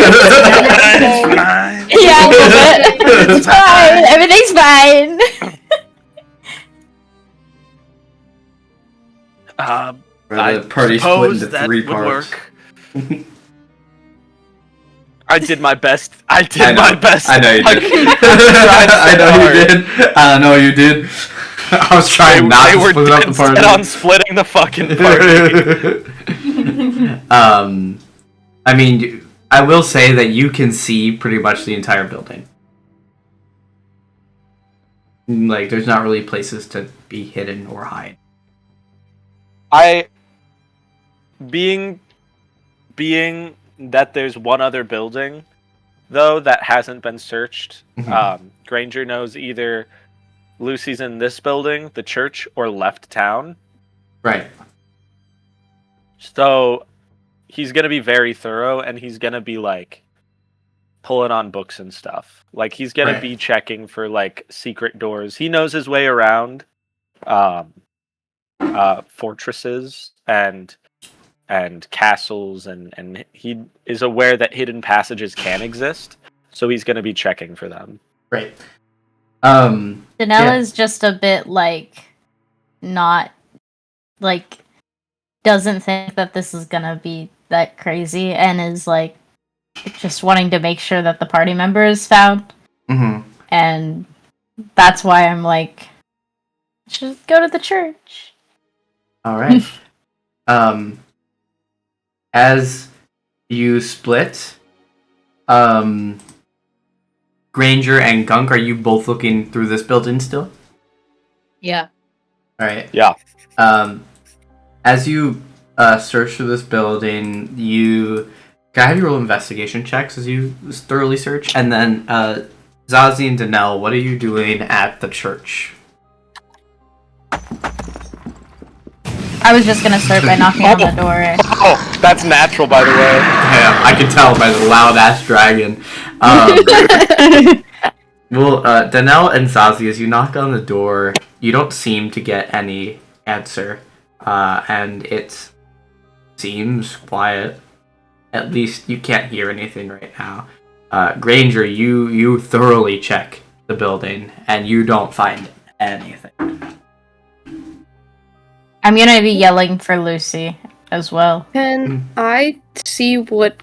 fine. Yeah, a little bit. It's fine. Everything's fine. I The party split suppose into that 3 would parts. work. I did my best. I did my best. I know you Like, did. I I know hard. you did. I know you did. I was trying not They to were split up the dead party. set on splitting the fucking party. I mean, I will say that you can see pretty much the entire building. Like, there's not really places to be hidden or hide. Being that there's one other building though that hasn't been searched. Granger knows either Lucy's in this building, the church, or left town. Right. So he's gonna be very thorough, and he's gonna be like pulling on books and stuff. Like he's gonna Right. be checking for like secret doors. He knows his way around fortresses and castles, and he is aware that hidden passages can exist. So he's gonna be checking for them. Right. Danella's just a bit, like, not, like, doesn't think that this is gonna be that crazy, and is, like, just wanting to make sure that the party member is found. Mm-hmm. And that's why I'm like, just go to the church. All right. As you split, Granger and Gunk, are you both looking through this building still? Yeah. All right. Yeah. As you search through this building, you can I have you roll investigation checks as you thoroughly search, and then Zazie and Danelle, what are you doing at the church? I was just gonna start by knocking on the door. Oh, that's natural, by the way. Yeah, I can tell by the loud ass dragon. Well, Danelle and Zazie, as you knock on the door, you don't seem to get any answer, and it seems quiet. At least you can't hear anything right now. Granger, you thoroughly check the building, and you don't find anything. I'm gonna be yelling for Lucy as well. Can I see what,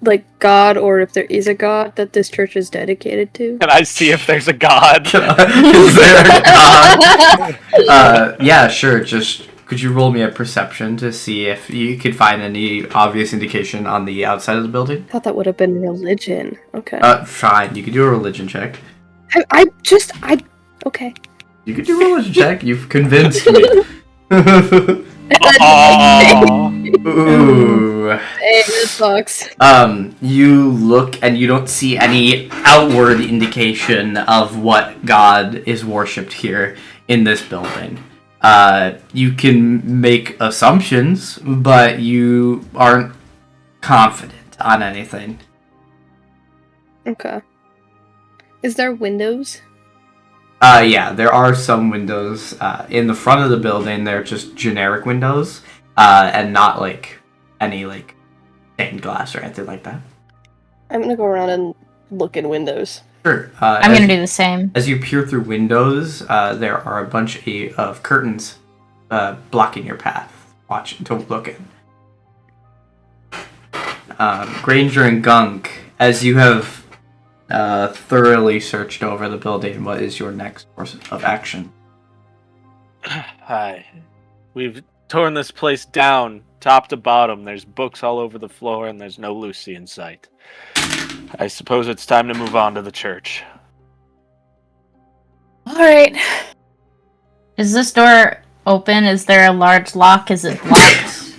like, God, or if there is a God that this church is dedicated to? Can I see if there's a god? Is there a god? Yeah, sure. Just could you roll me a perception to see if you could find any obvious indication on the outside of the building? I thought that would have been religion. Okay. Fine. You could do a religion check. Okay. You could do a religion check. You've convinced me. Aww. Ooh. Hey, this sucks. You look and you don't see any outward indication of what God is worshipped here in this building. You can make assumptions, but you aren't confident on anything. Okay. Is there windows? Yeah, there are some windows in the front of the building. They're just generic windows, and not like any like stained glass or anything like that. I'm gonna go around and look in windows. Sure. I'm gonna do the same. As you peer through windows, there are a bunch of curtains blocking your path. To look in. Granger and Gunk, as you have thoroughly searched over the building, what is your next course of action? Hi. We've torn this place down, top to bottom. There's books all over the floor, and there's no Lucy in sight. I suppose it's time to move on to the church. Alright. Is this door open? Is there a large lock? Is it blocked?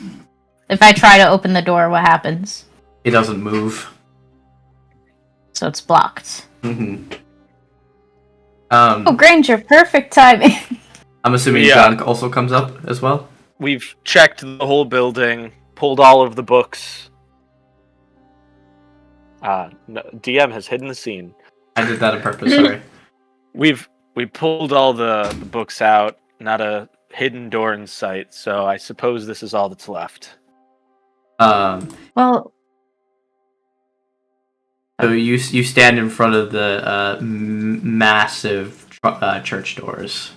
If I try to open the door, what happens? It doesn't move. So it's blocked. Mm-hmm. Oh, Granger, perfect timing. I'm assuming Gunk also comes up as well? We've checked the whole building, pulled all of the books. No, DM has hidden the scene. I did that on purpose, sorry. We pulled all the books out, not a hidden door in sight, so I suppose this is all that's left. Well, so you stand in front of the massive church doors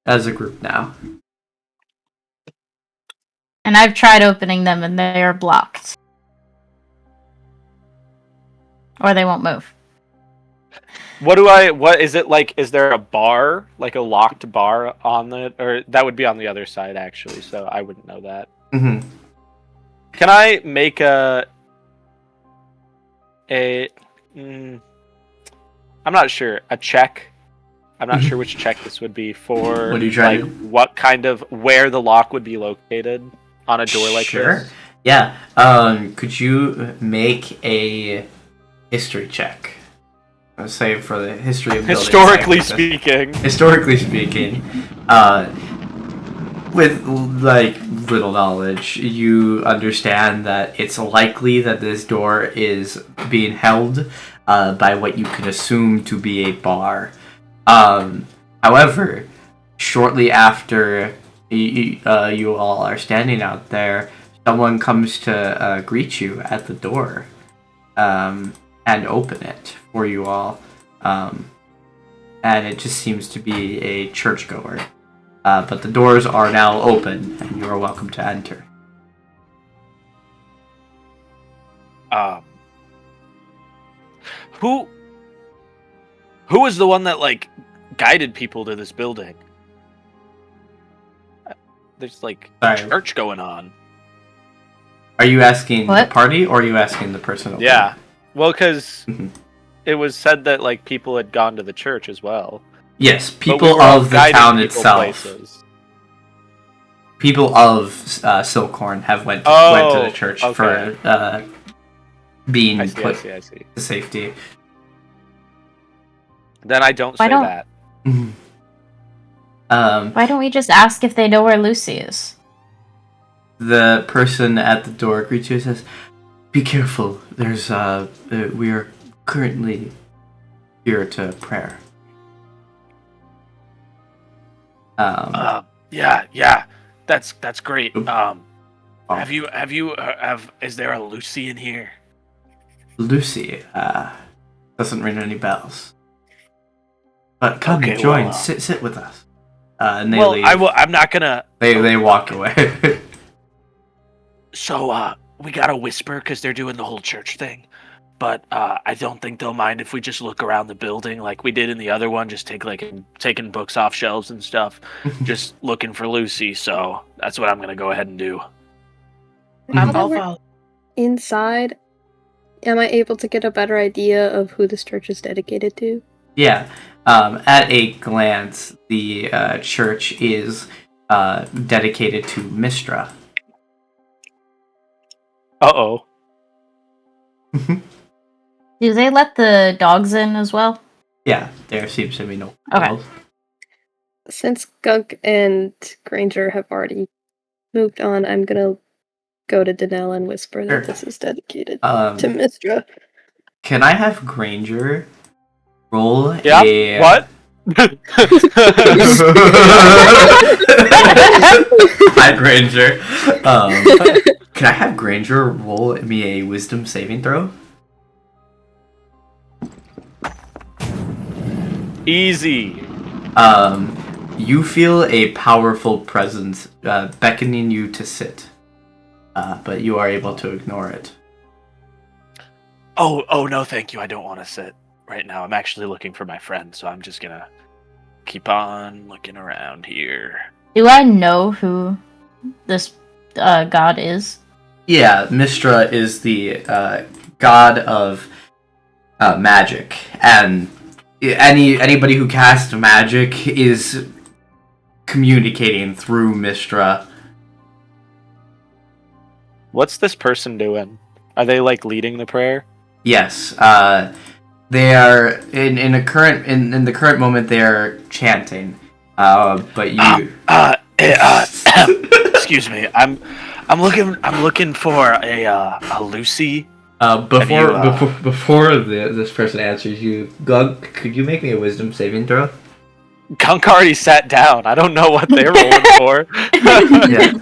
as a group now. and I've tried opening them and they are blocked. Or they won't move. What is it like? Is there a bar, like a locked bar on the, or that would be on the other side actually, so I wouldn't know that. Mm-hmm. Can I make I'm not sure, a check? I'm not sure which check this would be for. What are you trying like, to do? what kind of, where the lock would be located on a door like Sure. this? Yeah. Could you make a history check? Let's say for the history of buildings. Historically speaking, with like little knowledge, you understand that it's likely that this door is being held by what you can assume to be a bar. However, shortly after you all are standing out there, someone comes to greet you at the door and open it for you all. And it just seems to be a churchgoer. But the doors are now open, and you are welcome to enter. Who was the one that like guided people to this building? There's like Sorry. church going on. Are you asking What? the party or are you asking the person? opening? Yeah. Well, because Mhm. it was said that like people had gone to the church as well. Yes, But we people were all of the guiding town people itself. places. People of Silkhorn have went to the church okay. for being I see, put I see. to safety. Then I don't Why say don't- that. Why don't we just ask if they know where Lucy is? The person at the door greets you and says, "Be careful. There's we are currently here to prayer." Yeah. That's great. Oop. Is there a Lucy in here? Lucy doesn't ring any bells. But come, Okay, join, well, sit with us. And they Well, leave. I'm not gonna. They walk away. So, we gotta whisper because they're doing the whole church thing. But I don't think they'll mind if we just look around the building like we did in the other one. Just taking books off shelves and stuff. Just looking for Lucy. So that's what I'm gonna go ahead and do. Now that I'll we're follow. inside, am I able to get a better idea of who this church is dedicated to? Yeah. At a glance, the church is dedicated to Mistra. Uh-oh. Do they let the dogs in as well? Yeah, there seems to be no Okay. bells. Since Gunk and Granger have already moved on, I'm gonna go to Danelle and whisper Sure. that this is dedicated to Um, Mistra. can I have Granger roll Yeah. a What? Hi, Granger. Can I have Granger roll me a wisdom saving throw? Easy. You feel a powerful presence beckoning you to sit, but you are able to ignore it. Oh no, thank you. I don't want to sit right now. I'm actually looking for my friend, so I'm just gonna keep on looking around here. Do I know who this god is? Yeah, Mistra is the god of magic, and anybody who casts magic is communicating through Mistra. What's this person doing? Are they like leading the prayer? Yes, they are in the current moment. They are chanting, but you. Excuse me. I'm looking for a Lucy. Before this person answers you, Gug, could you make me a wisdom saving throw? Gunk already sat down. I don't know what they're rolling for. Yeah.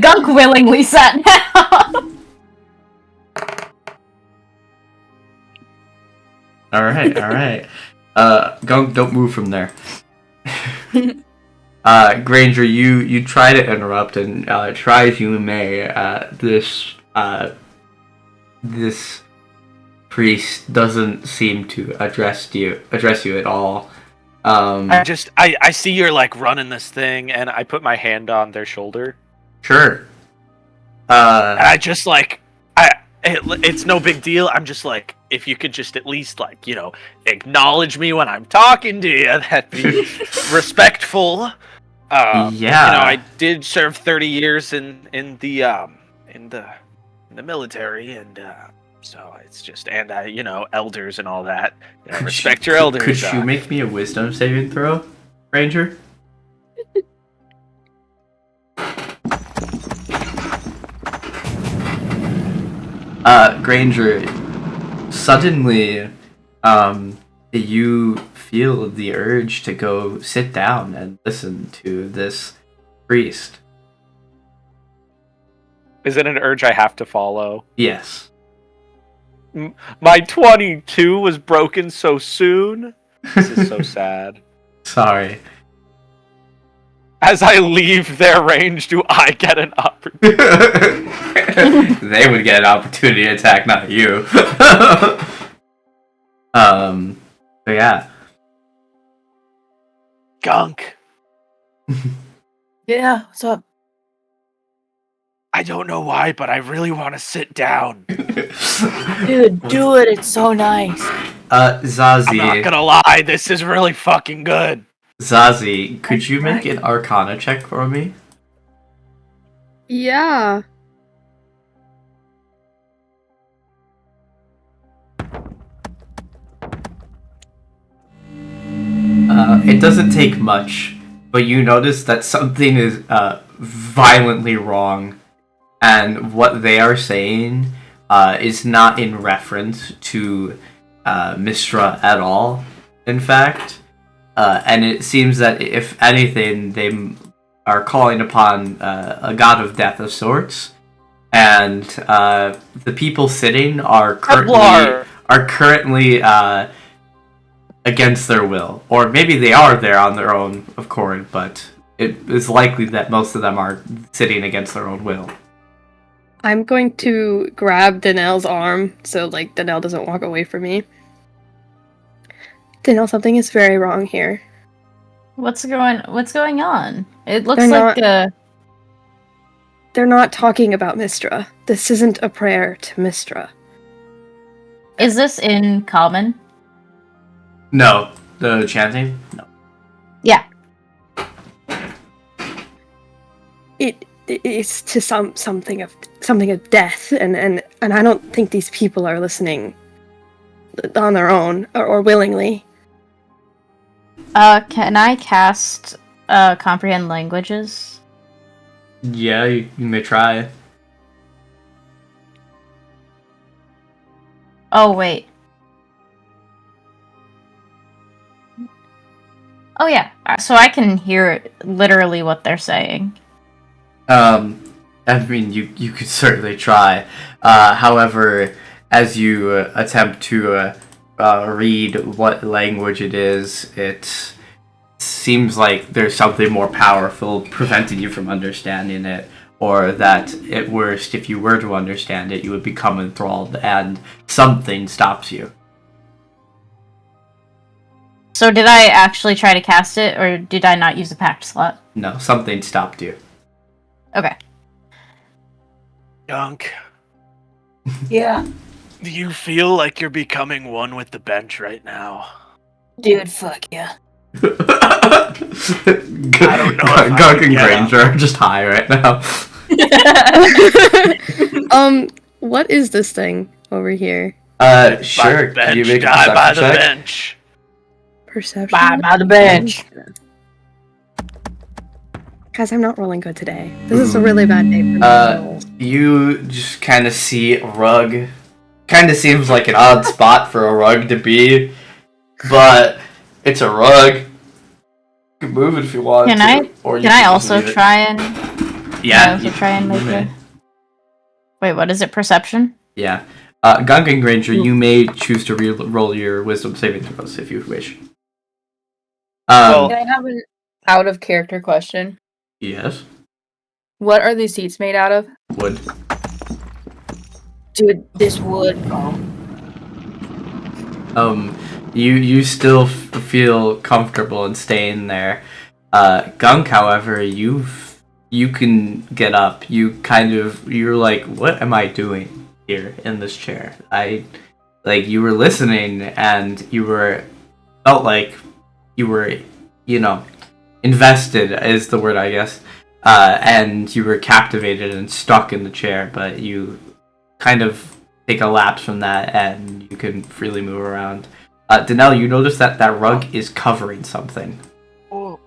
Gunk willingly sat down. All right. Gunk, don't move from there. Granger, you try to interrupt, and try as you may, this priest doesn't seem to address you at all. I see you're like running this thing, and I put my hand on their shoulder. Sure. And I just like it's no big deal. I'm just like, if you could just at least like, acknowledge me when I'm talking to you, that'd be respectful. Yeah. I did serve 30 years in the military, and so it's just, and elders and all that. Respect your elders. Could you make me a wisdom saving throw, Ranger? Granger, suddenly, you feel the urge to go sit down and listen to this priest. Is it an urge I have to follow? Yes. My 22 was broken so soon. This is so sad. Sorry. As I leave their range, do I get an opportunity? They would get an opportunity to attack, not you. But yeah. Gunk. Yeah, what's up? I don't know why, but I really want to sit down. Dude, do it. It's so nice. I'm not Zazie, gonna lie, this is really fucking good. Zazie, could you make an Arcana check for me? Yeah. It doesn't take much, but you notice that something is violently wrong, and what they are saying is not in reference to Mistra at all, in fact. And it seems that, if anything, they are calling upon a god of death of sorts, and the people sitting are currently against their will, or maybe they are there on their own accord, but it is likely that most of them are sitting against their own will. I'm going to grab Danelle's arm so like Danelle doesn't walk away from me. Danelle, something is very wrong here. What's going on? It looks They're like not- They're not talking about Mistra. This isn't a prayer to Mistra. is this in common? No, the chanting. No. Yeah. It's to something of death, and I don't think these people are listening on their own or willingly. Can I cast comprehend languages? Yeah, you may try. Oh wait. Oh yeah. So I can hear literally what they're saying. I mean, you could certainly try. However, as you attempt to read what language it is, it seems like there's something more powerful preventing you from understanding it, or that at worst, if you were to understand it, you would become enthralled, and something stops you. So did I actually try to cast it, or did I not use a pact slot? No, something stopped you. Okay. Gunk, Yeah. do you feel like you're becoming one with the bench right now? Dude, fuck yeah. I don't know if I Gunk can and get Granger are just high right now. What is this thing over here? Sure. By the Can you bench, make a die by the perception check? bench. Perception? By the bench. Guys, I'm not rolling good today. This is a really bad day for me. You just kind of see a rug. Kind of seems like an odd spot for a rug to be, but it's a rug. You can move it if you want Can to. I? Or you Can I just also leave it. try and? Yeah. Can I also try and you make may. it? Wait, what is it? Perception? Yeah. Gunk and Granger, you may choose to roll your wisdom saving throws if you wish. Well- Can I have an out of character question? Yes. What are these seats made out of? Would. Dude, this wood. You still feel comfortable in staying there. Gunk, however, you can get up. You're like, what am I doing here in this chair? You were listening, and felt like you were, invested is the word, I guess. And you were captivated and stuck in the chair, but you kind of take a lapse from that, and you can freely move around. Danelle, you notice that rug is covering something. Oh,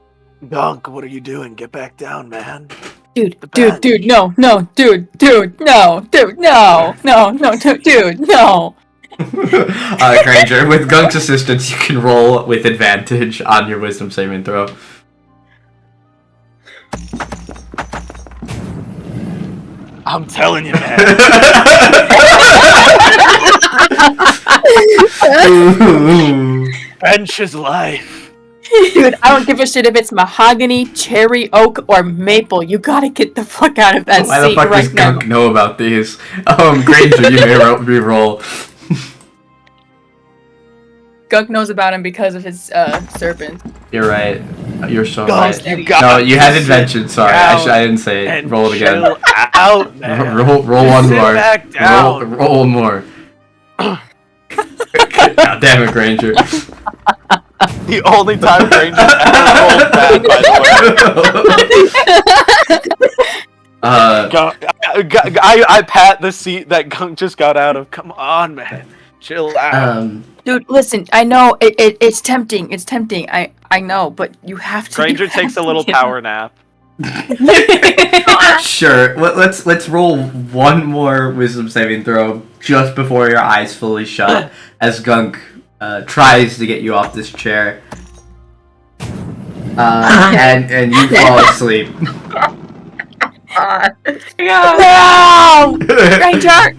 Gunk, what are you doing? Get back down, man. Dude, The dude, bench. dude, no, dude, no, dude, no. Granger, with Gunk's assistance, you can roll with advantage on your wisdom saving throw. I'm telling you, man. Bench is life. Dude, I don't give a shit if it's mahogany, cherry, oak, or maple. You gotta get the fuck out of that Why the seat fuck does right now. Gunk know about these? Granger, you may re-roll. Gunk knows about him because of his serpent. You're right. You're so Guys, right. you got No, you had to invention. sit Sorry, down I didn't say it. and Roll it again. chill out, man. Roll one Sit more. back down. Roll one more. God damn it, Granger. The only time Granger's ever rolled bad, by the way. I pat the seat that Gunk just got out of. Come on, man. Chill out. Dude, listen, I know it's tempting. It's tempting. I know, but you have to. Granger takes a little power nap. Sure. Let's roll one more wisdom saving throw just before your eyes fully shut as Gunk tries to get you off this chair. And you fall asleep. No! Granger!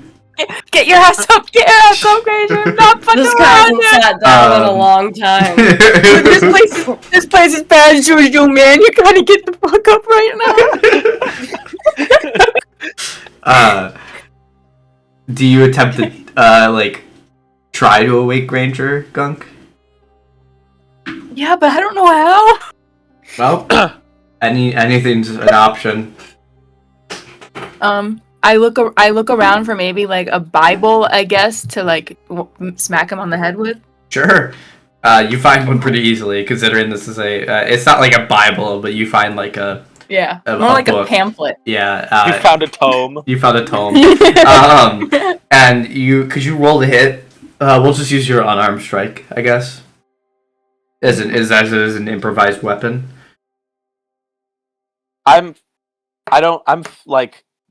Get your ass up! Get your ass up, Granger! Not fucking This guy around hasn't here! sat down in a long time. This place is bad juju, man. You gotta get the fuck up right now. Do you attempt to try to awake Granger, Gunk? Yeah, but I don't know how. Well, anything's an option. I look around for maybe like a Bible, I guess, to like smack him on the head with. Sure. You find one pretty easily, considering this is it's not like a Bible, but you find like a more like book. a pamphlet. Yeah. You found a tome. You found a tome. And could you roll the hit? We'll just use your unarmed strike, I guess. As an improvised weapon.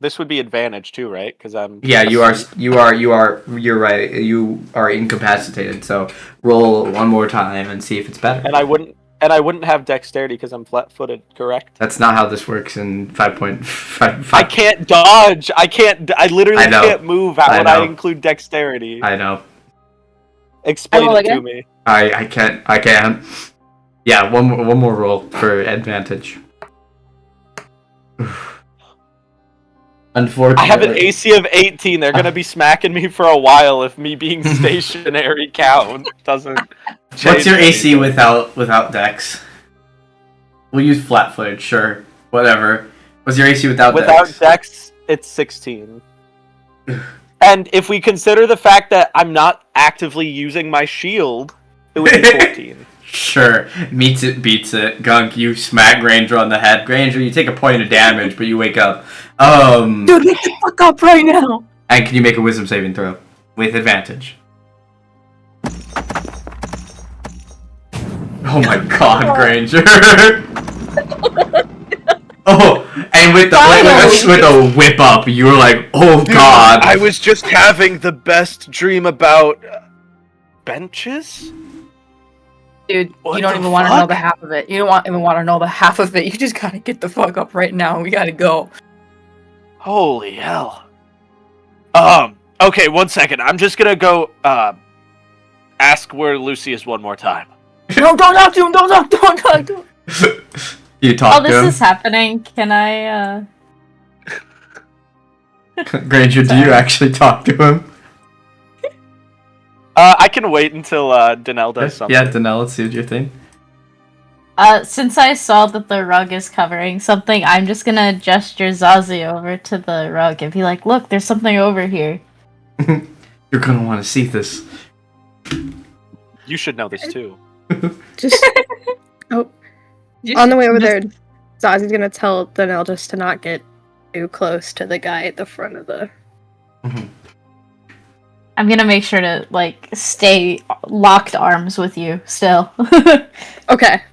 This would be advantage too, right? Because I'm. Yeah, you're right. You are incapacitated. So roll one more time and see if it's better. And I wouldn't have dexterity because I'm flat-footed, correct? That's not how this works in 5.5. I can't dodge. I literally can't move. How would I include dexterity? I know. Explain it to me. I can't. Yeah, one more roll for advantage. Unfortunately, I have an AC of 18. They're gonna be smacking me for a while if me being stationary count doesn't. What's your AC without dex? We'll use flat-footed, sure. Whatever. What's your AC without dex? Without dex, it's 16. And if we consider the fact that I'm not actively using my shield, it would be 14. Sure. Meets it, beats it. Gunk, you smack Granger on the head. Granger, you take a point of damage, but you wake up. Dude, get the fuck up right now! And can you make a wisdom saving throw? With advantage. Oh my god, Granger! Oh, and with a whip up, you were like, oh god! I was just having the best dream about benches? Dude, What you don't the even want to know fuck? the half of it. You don't even want to know the half of it. You just gotta get the fuck up right now. We gotta go. Holy hell. Okay, 1 second. I'm just gonna go, ask where Lucy is one more time. No, don't talk to him! Don't talk to him! You talk While to this him? is happening, can I, Granger, do you actually talk to him? I can wait until, Danelle does something. Yeah, Danelle, let's see what you think. Since I saw that the rug is covering something, I'm just gonna gesture Zazie over to the rug and be like, look, there's something over here. You're gonna want to see this. You should know this too. Just on the way over there, Zazie's gonna tell Danelle just to not get too close to the guy at the front of the. I'm gonna make sure to, like, stay locked arms with you still. Okay.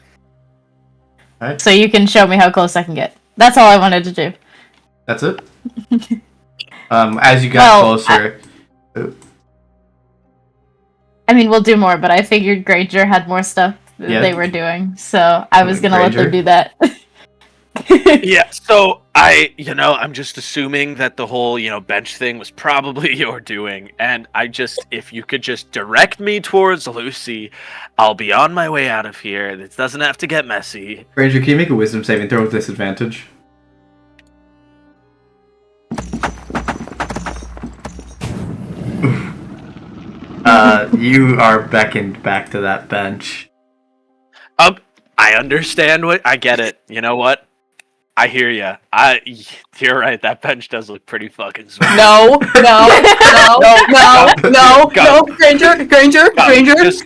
Alright. So you can show me how close I can get. That's all I wanted to do. That's it? As you got closer... I mean, we'll do more, but I figured Granger had more stuff that they were doing, so I was gonna let them do that. Yeah, so I'm just assuming that the whole, bench thing was probably your doing, and if you could just direct me towards Lucy, I'll be on my way out of here. This doesn't have to get messy. Granger, can you make a wisdom saving throw with disadvantage? You are beckoned back to that bench. I understand I get it. You know what? I hear you. You're right. That bench does look pretty fucking sweet. No, Granger. Just,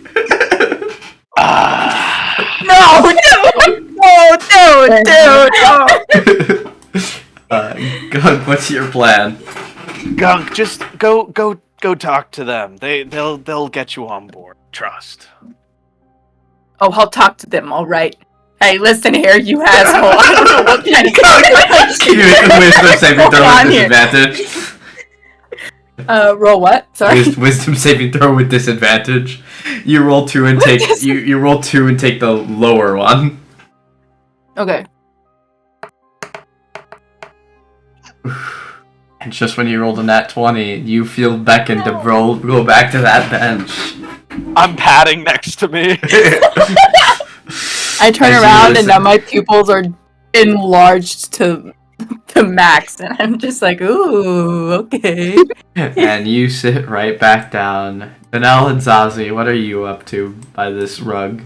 Gunk, what's your plan? Gunk, just go talk to them. They'll get you on board. Trust. Oh, I'll talk to them, alright. Hey, listen here, you asshole. I don't know what kind of code You make a wisdom saving throw on with here. disadvantage. Roll what? Sorry. Wisdom saving throw with disadvantage. You roll 2 and take you roll 2 and take the lower one. Okay. And just when you rolled a nat 20, you feel beckoned to go back to that bench. I'm padding next to me. I turn As you around and listen- now my pupils are enlarged to max, and I'm just like, ooh, okay. And you sit right back down. Danelle and Zazie, what are you up to by this rug?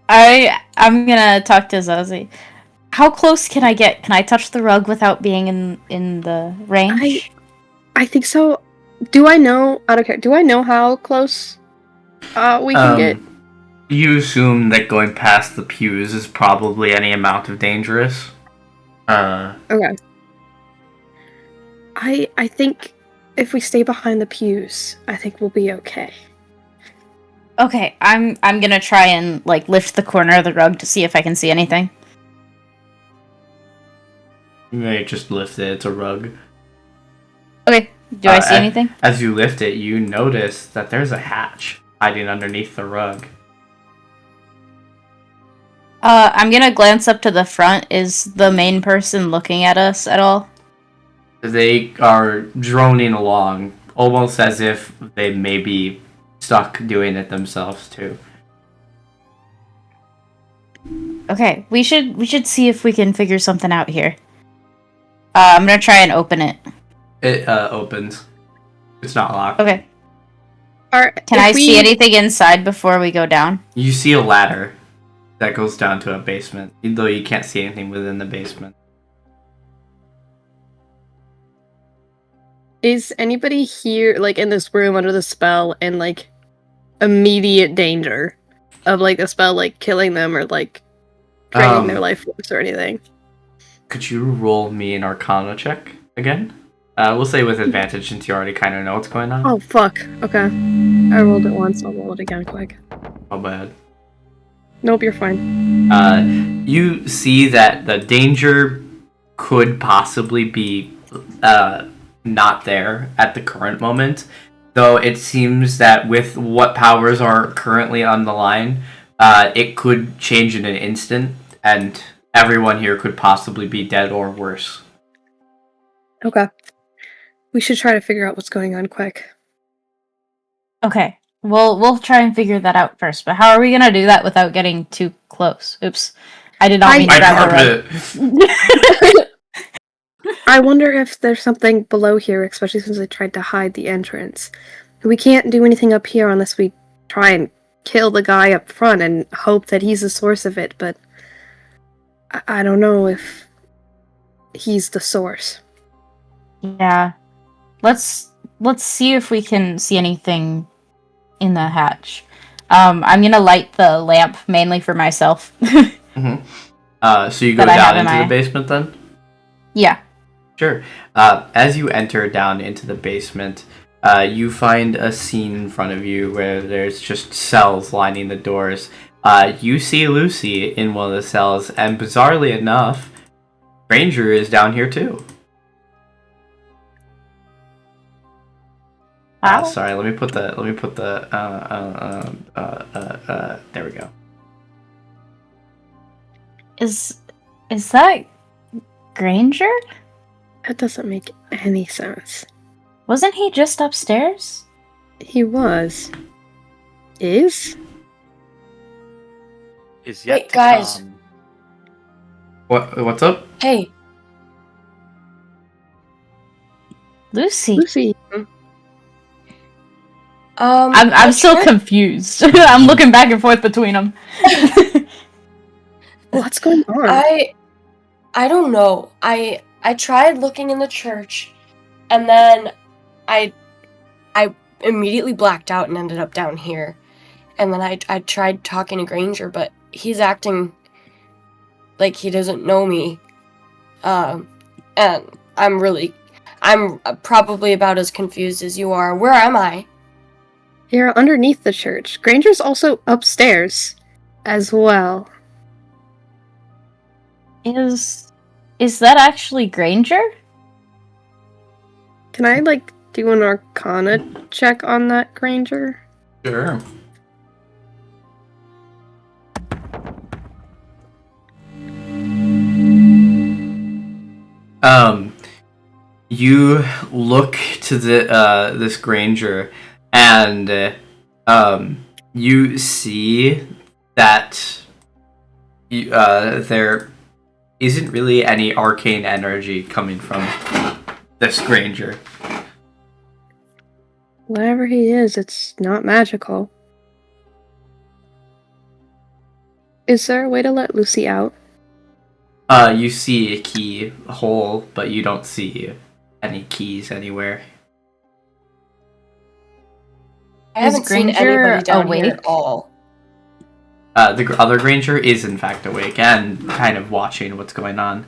I'm gonna talk to Zazie. How close can I get? Can I touch the rug without being in the range? I think so. Do I know? I don't care. Do I know how close we can get? You assume that going past the pews is probably any amount of dangerous. Okay. I think if we stay behind the pews, I think we'll be okay. Okay, I'm gonna try and like lift the corner of the rug to see if I can see anything. You may just lift it, it's a rug. Okay, do I see anything? As you lift it, you notice that there's a hatch hiding underneath the rug. I'm gonna glance up to the front. Is the main person looking at us at all? They are droning along, almost as if they may be stuck doing it themselves too. Okay, we should see if we can figure something out here. I'm gonna try and open it. It opens. It's not locked. Okay. Alright, Can I see anything inside before we go down? You see a ladder that goes down to a basement, though you can't see anything within the basement. Is anybody here, like, in this room under the spell in, like, immediate danger of, like, a spell, like, killing them or, like, draining their life force or anything? Could you roll me an Arcana check again? We'll say with advantage since you already kind of know what's going on. Oh, fuck. Okay. I rolled it once, I'll roll it again quick. How bad? Nope, you're fine. You see that the danger could possibly be not there at the current moment, though it seems that with what powers are currently on the line, it could change in an instant, and everyone here could possibly be dead or worse. Okay. We should try to figure out what's going on quick. Okay. We'll try and figure that out first. But how are we gonna do that without getting too close? Oops. I did not mean to grab the rug. I wonder if there's something below here, especially since they tried to hide the entrance. We can't do anything up here unless we try and kill the guy up front and hope that he's the source of it, but I don't know if he's the source. Yeah. Let's see if we can see anything in the hatch. I'm gonna light the lamp mainly for myself. Mm-hmm. So you go That I have down in into my- the basement then? Yeah. Sure. As you enter down into the basement, you find a scene in front of you where there's just cells lining the doors. You see Lucy in one of the cells, and bizarrely enough, Ranger is down here too. Wow. Sorry, let me put the there we go. Is that Granger? That doesn't make any sense. Wasn't he just upstairs? He was. Is? Is yet Wait, to guys. come. What's up? Hey, Lucy. Lucy. I'm still confused. I'm looking back and forth between them. What's going on? I don't know. I tried looking in the church, and then I immediately blacked out and ended up down here. And then I tried talking to Granger, but he's acting like he doesn't know me. And I'm probably about as confused as you are. Where am I? You're underneath the church. Granger's also upstairs as well. Is that actually Granger? Can I, do an Arcana check on that Granger? Sure. You look to this Granger, and you see that there isn't really any arcane energy coming from this Granger. Whatever he is, it's not magical. Is there a way to let Lucy out? You see a key hole, but you don't see any keys anywhere. I haven't seen Granger anybody down here awake? at all. The other Granger is in fact awake and kind of watching what's going on.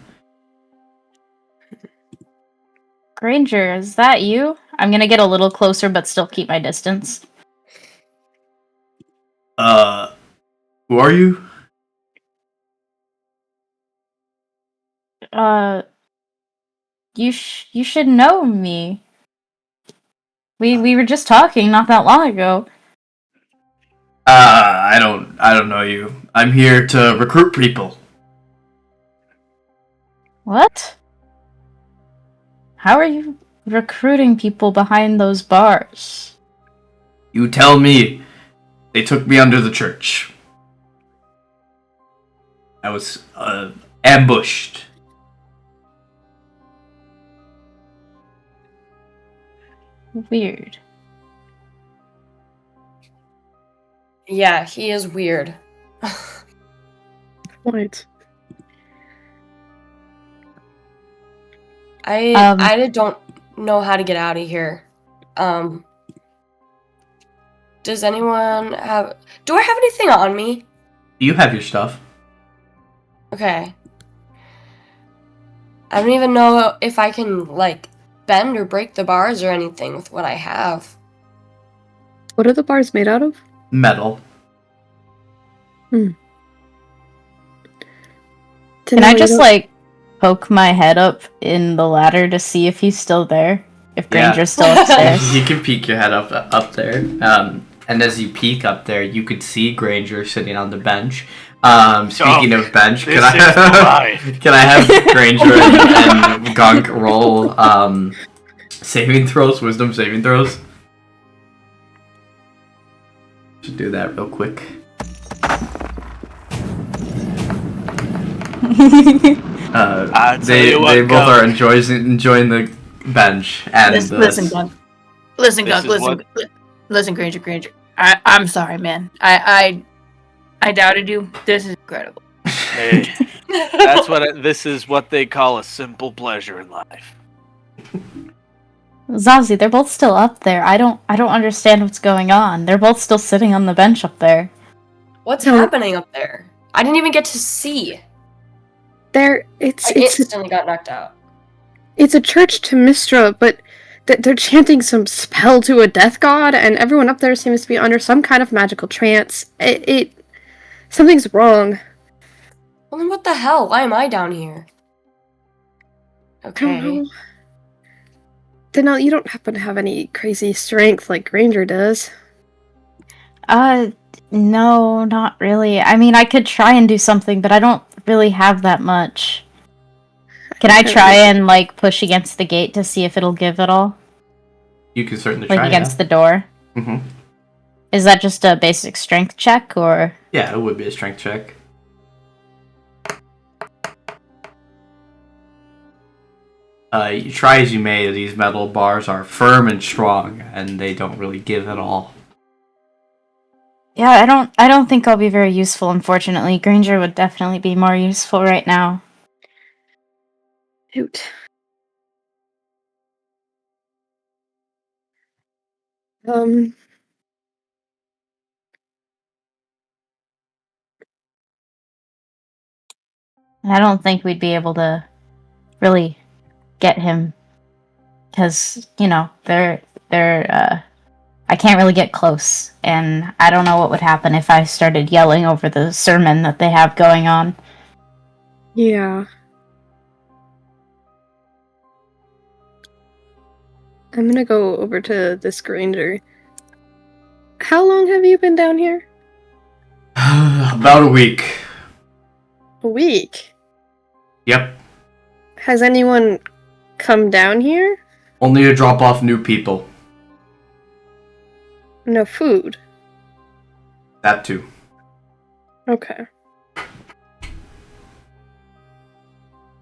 Granger, is that you? I'm gonna get a little closer but still keep my distance. Who are you? You should know me. We were just talking not that long ago. I don't know you. I'm here to recruit people. What? How are you recruiting people behind those bars? You tell me. They took me under the church. I was ambushed. Weird. Yeah, he is weird. What? I don't know how to get out of here. Does anyone have... Do I have anything on me? You have your stuff. Okay. I don't even know if I can, bend or break the bars or anything with what I have. What are the bars made out of? Metal. Can I just, poke my head up in the ladder to see if he's still there? If Granger's still upstairs? You can peek your head up there. And as you peek up there, you could see Granger sitting on the bench. Speaking of bench, can I have Granger and Gunk roll saving throws, wisdom saving throws? Should do that real quick. They both are enjoying the bench and listen, Gunk. Listen, Granger. I'm sorry, man. I doubted you. This is incredible. Hey, this is what they call a simple pleasure in life. Zazie, they're both still up there. I don't understand what's going on. They're both still sitting on the bench up there. What's happening up there? I didn't even get to see. I instantly got knocked out. It's a church to Mistra, but they're chanting some spell to a death god, and everyone up there seems to be under some kind of magical trance. Something's wrong. Well, then what the hell? Why am I down here? Okay. I don't know. Denell, you don't happen to have any crazy strength like Granger does. No, not really. I mean, I could try and do something, but I don't really have that much. Can I try and, push against the gate to see if it'll give at all? You can certainly try, against the door? Mm-hmm. Is that just a basic strength check, or...? Yeah, it would be a strength check. You try as you may, these metal bars are firm and strong, and they don't really give at all. Yeah, I don't think I'll be very useful, unfortunately. Granger would definitely be more useful right now. Shoot. Um, And I don't think we'd be able to really get him because, you know, I can't really get close, and I don't know what would happen if I started yelling over the sermon that they have going on. yeah. I'm gonna go over to this Granger. How long have you been down here? About a week. A week. Yep. Has anyone come down here? Only to drop off new people. No food. That too. Okay.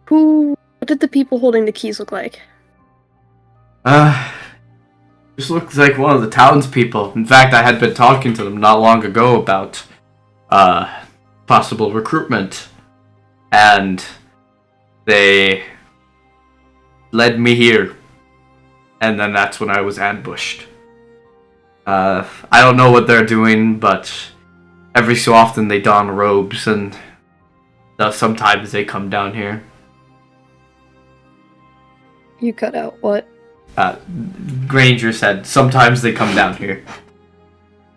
What did the people holding the keys look like? Just looks like one of the townspeople. In fact, I had been talking to them not long ago about, possible recruitment. And they led me here. And then that's when I was ambushed. I don't know what they're doing, but every so often they don robes and sometimes they come down here. You cut out what? Granger said sometimes they come down here.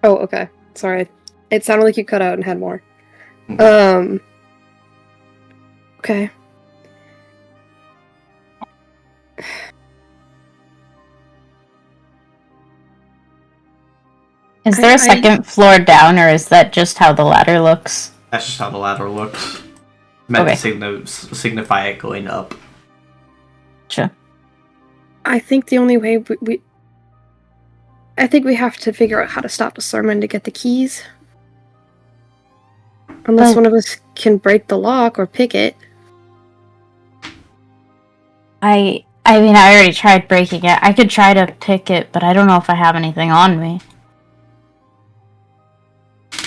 Oh, okay. Sorry. It sounded like you cut out and had more. Okay. Is there a second floor down, or is that just how the ladder looks? That's just how the ladder looks. Meant to signify it going up. Sure. I think the only way I think we have to figure out how to stop the sermon to get the keys. Unless one of us can break the lock or pick it. I mean, I already tried breaking it. I could try to pick it, but I don't know if I have anything on me.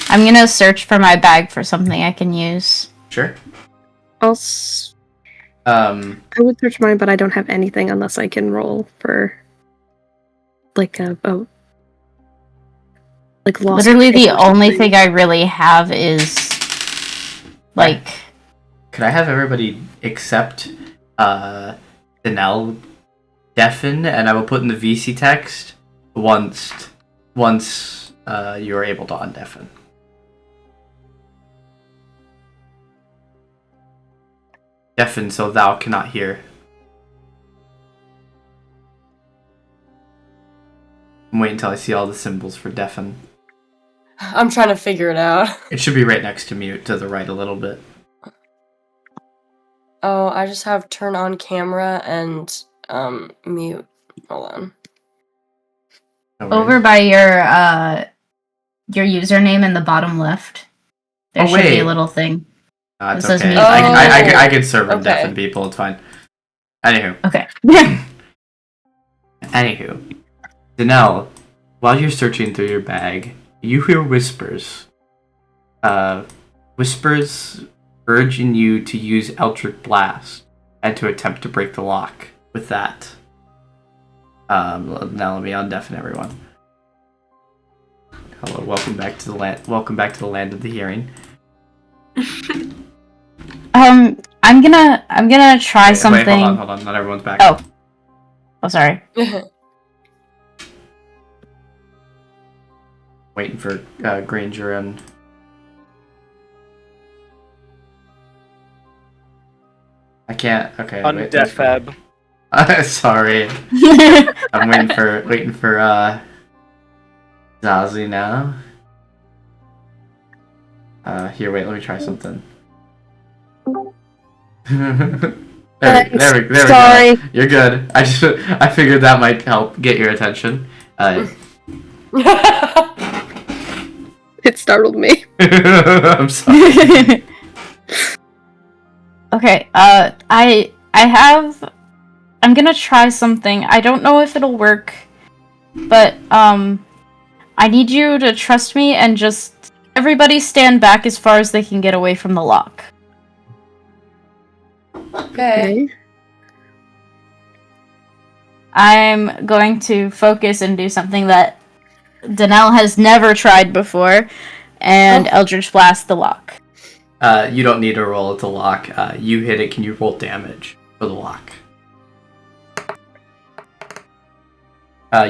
I'm gonna search for my bag for something I can use. Sure. I would search mine, but I don't have anything unless I can roll for like lost. Literally, the only thing I really have is like. Could I have everybody except Danelle deafen, and I will put in the VC text once you're able to undeafen. Deafen so thou cannot hear. I'm waiting until I see all the symbols for deafen. I'm trying to figure it out. It should be right next to mute, to the right a little bit. Oh, I just have turn on camera and mute. Hold on. Over by your username in the bottom left, there should be a little thing. It's It says okay. mute. I can serve and Okay. deafen people. It's fine. Anywho. Okay. Anywho, Danelle, while you're searching through your bag, you hear whispers. Whispers urging you to use Eldritch Blast and to attempt to break the lock with that. Now let me undeafen everyone. Hello, welcome back to the land. Welcome back to the land of the hearing. I'm gonna try something. Wait, hold on. Not everyone's back. Oh, sorry. Waiting for Granger and. I can't. Okay. Undefab. Sorry. I'm waiting for Zazie now. Here, wait. Let me try something. there we Sorry. go. You're good. I figured that might help get your attention. It startled me. I'm sorry. Okay. I'm gonna try something. I don't know if it'll work, but I need you to trust me and just Everybody stand back as far as they can get away from the lock. Okay. I'm going to focus and do something that Danelle has never tried before, and Eldritch Blast the lock. You don't need to roll it to lock. You hit it. Can you roll damage for the lock?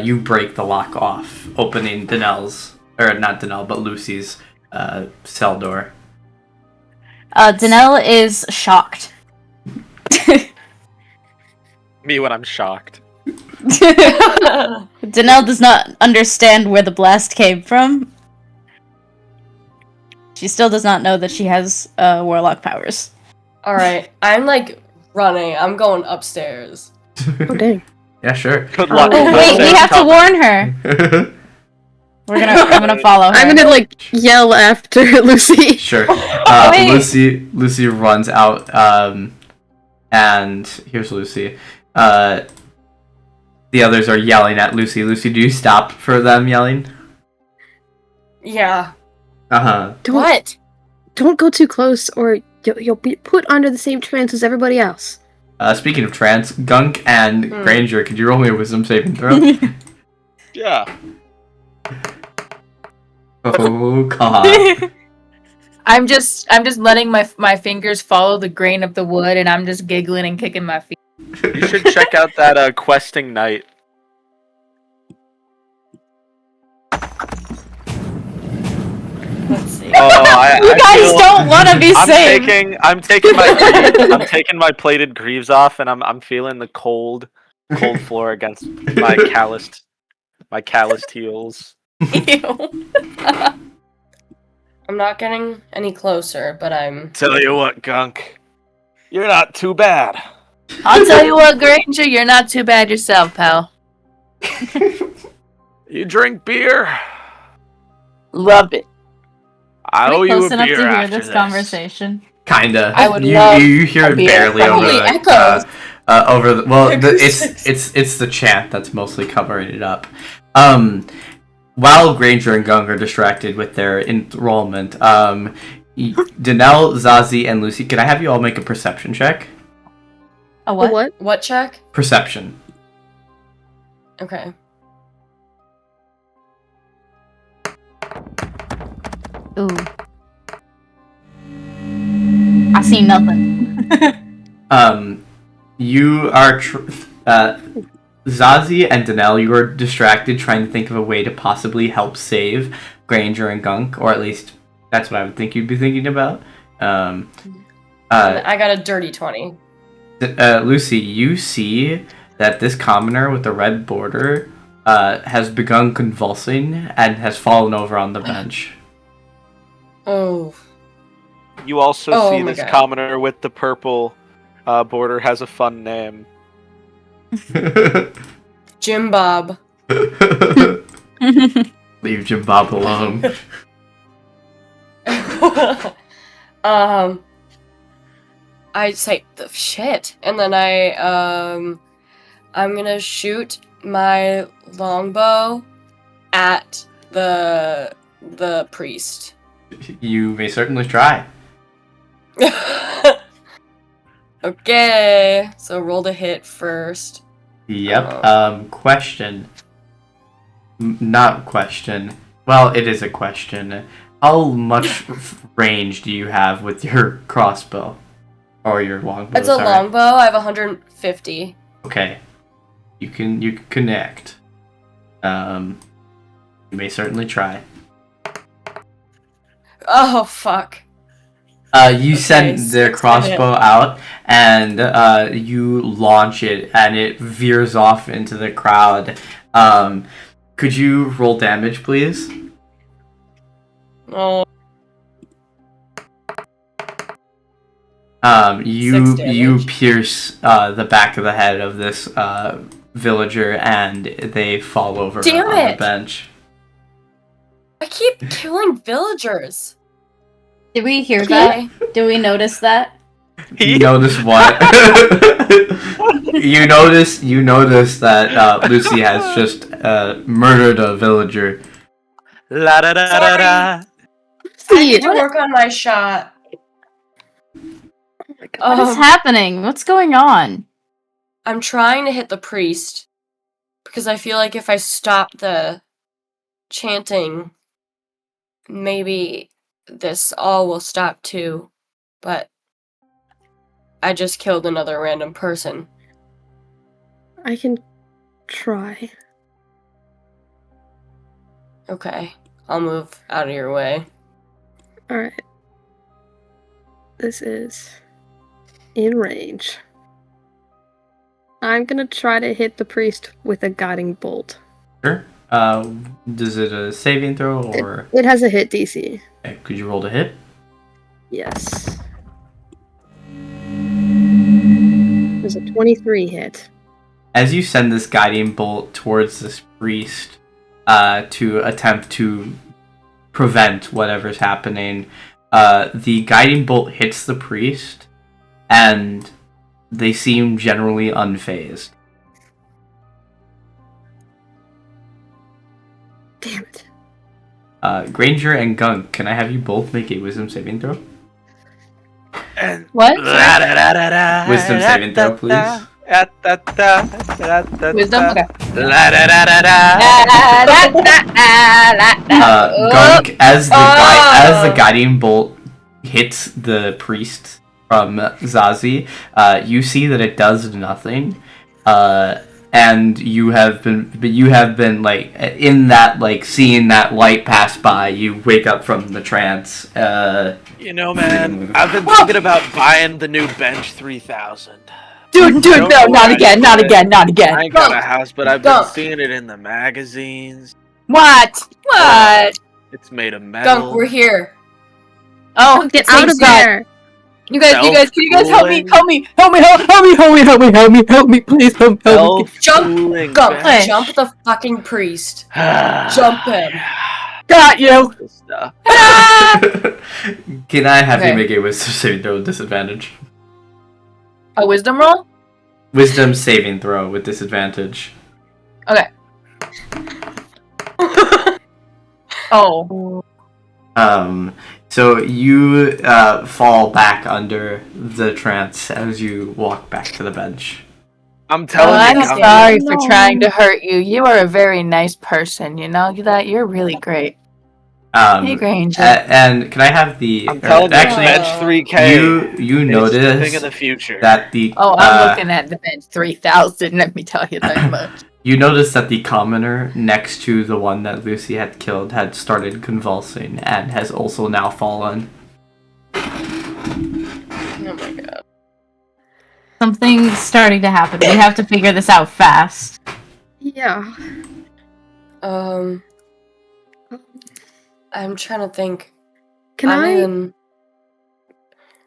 You break the lock off, opening Danelle's, or not Danelle, but Lucy's cell door. Danelle is shocked. Me when I'm shocked. Danelle does not understand where the blast came from. She still does not know that she has warlock powers. Alright, I'm like running. I'm going upstairs. Oh, dang. Yeah, sure. Good luck. Oh wait, we have to warn her. I'm gonna follow her. I'm gonna like yell after Lucy. Sure. Wait. Lucy runs out, and here's Lucy. The others are yelling at Lucy. Lucy, do you stop for them yelling? Yeah. Uh-huh. What? Don't go too close, or you'll be put under the same trance as everybody else. Speaking of trance, Gunk and Granger, could you roll me a wisdom saving throw? Yeah. Oh, God. I'm just letting my fingers follow the grain of the wood, and I'm just giggling and kicking my feet. You should check out that questing night. Let's see. Oh, You guys don't want to be safe. I'm taking my plated greaves off, and I'm feeling the cold floor against my calloused heels. Ew. I'm not getting any closer, but I'm... Tell you what, Gunk, you're not too bad. I'll tell you what, Granger, you're not too bad yourself, pal. You drink beer? Love it. I owe you Close a enough beer to hear after this conversation. Kinda. I would love you hear a it beer. barely over Holy the echoes. over the well. Acoustics. It's the chant that's mostly covering it up. While Granger and Gunk are distracted with their enrollment, Danelle, Zazie, and Lucy, can I have you all make a perception check? A what? What? What check? Perception. Okay. Ooh. I see nothing. You are Zazie and Danelle, you are distracted trying to think of a way to possibly help save Granger and Gunk, or at least that's what I would think you'd be thinking about. I got a dirty 20. Lucy, you see that this commoner with the red border has begun convulsing and has fallen over on the bench. Oh. You also Oh see my this God. commoner with the purple border has a fun name. Jim Bob. Leave Jim Bob alone. I say the shit, and then I'm gonna shoot my longbow at the priest. You may certainly try. Okay, so roll to hit first. Yep. Question. Not question. Well, it is a question. How much range do you have with your crossbow? Or your longbow? It's a longbow. I have 150. Okay. You can connect. You may certainly try. Oh fuck. You send the crossbow out, and you launch it, and it veers off into the crowd. Could you roll damage, please? Oh. You 6 you damage. pierce the back of the head of this villager, and they fall over Damn on the it. bench. I keep killing villagers. Did we hear Okay. that? Did we notice that? You notice what? you notice that Lucy has just murdered a villager. La da da da da. I need to work on my shot. What is happening? What's going on? I'm trying to hit the priest because I feel like if I stop the chanting, maybe this all will stop too. But I just killed another random person. I can try. Okay, I'll move out of your way. Alright. This is in range. I'm gonna try to hit the priest with a guiding bolt. Sure. Does it a saving throw or? It has a hit DC. Okay, could you roll to hit? Yes. There's a 23 hit. As you send this guiding bolt towards this priest, to attempt to prevent whatever's happening, the guiding bolt hits the priest, and they seem generally unfazed. Damn it. Granger and Gunk, can I have you both make a wisdom saving throw? What? Wisdom saving throw, please. Wisdom? Okay. Gunk, as the guiding bolt hits the priest from Zazie, you see that it does nothing, and you have been like in that, like, seeing that light pass by. You wake up from the trance. You know, man, I've been thinking about buying the new Bench 3000. Dude, no, not again. I ain't got a house, but I've been seeing it in the magazines. What? It's made of metal. Gunk, we're here. Oh, Get out of there! You guys, can you guys help me? Self-cooling. Help me, please, help me. Self-cooling Gunk, bench. jump the fucking priest. Jump him. Got you. Stuff. Can I have you Okay. make a wisdom saving throw with disadvantage? A wisdom roll? Wisdom saving throw with disadvantage. Okay. Oh. So you fall back under the trance as you walk back to the bench. I'm telling you, I'm Gunk. sorry for trying to hurt you. You are a very nice person, you know that you're really great. Hey, Granger. And can I have the? I'm telling you, actually, Bench 3K. you is the notice thing of the future. that the Oh, I'm looking at the bench 3000. Let me tell you that much. you notice that the commoner next to the one that Lucy had killed had started convulsing and has also now fallen. Oh my god. Something's starting to happen. We have to figure this out fast. Yeah. I'm trying to think. Can I even...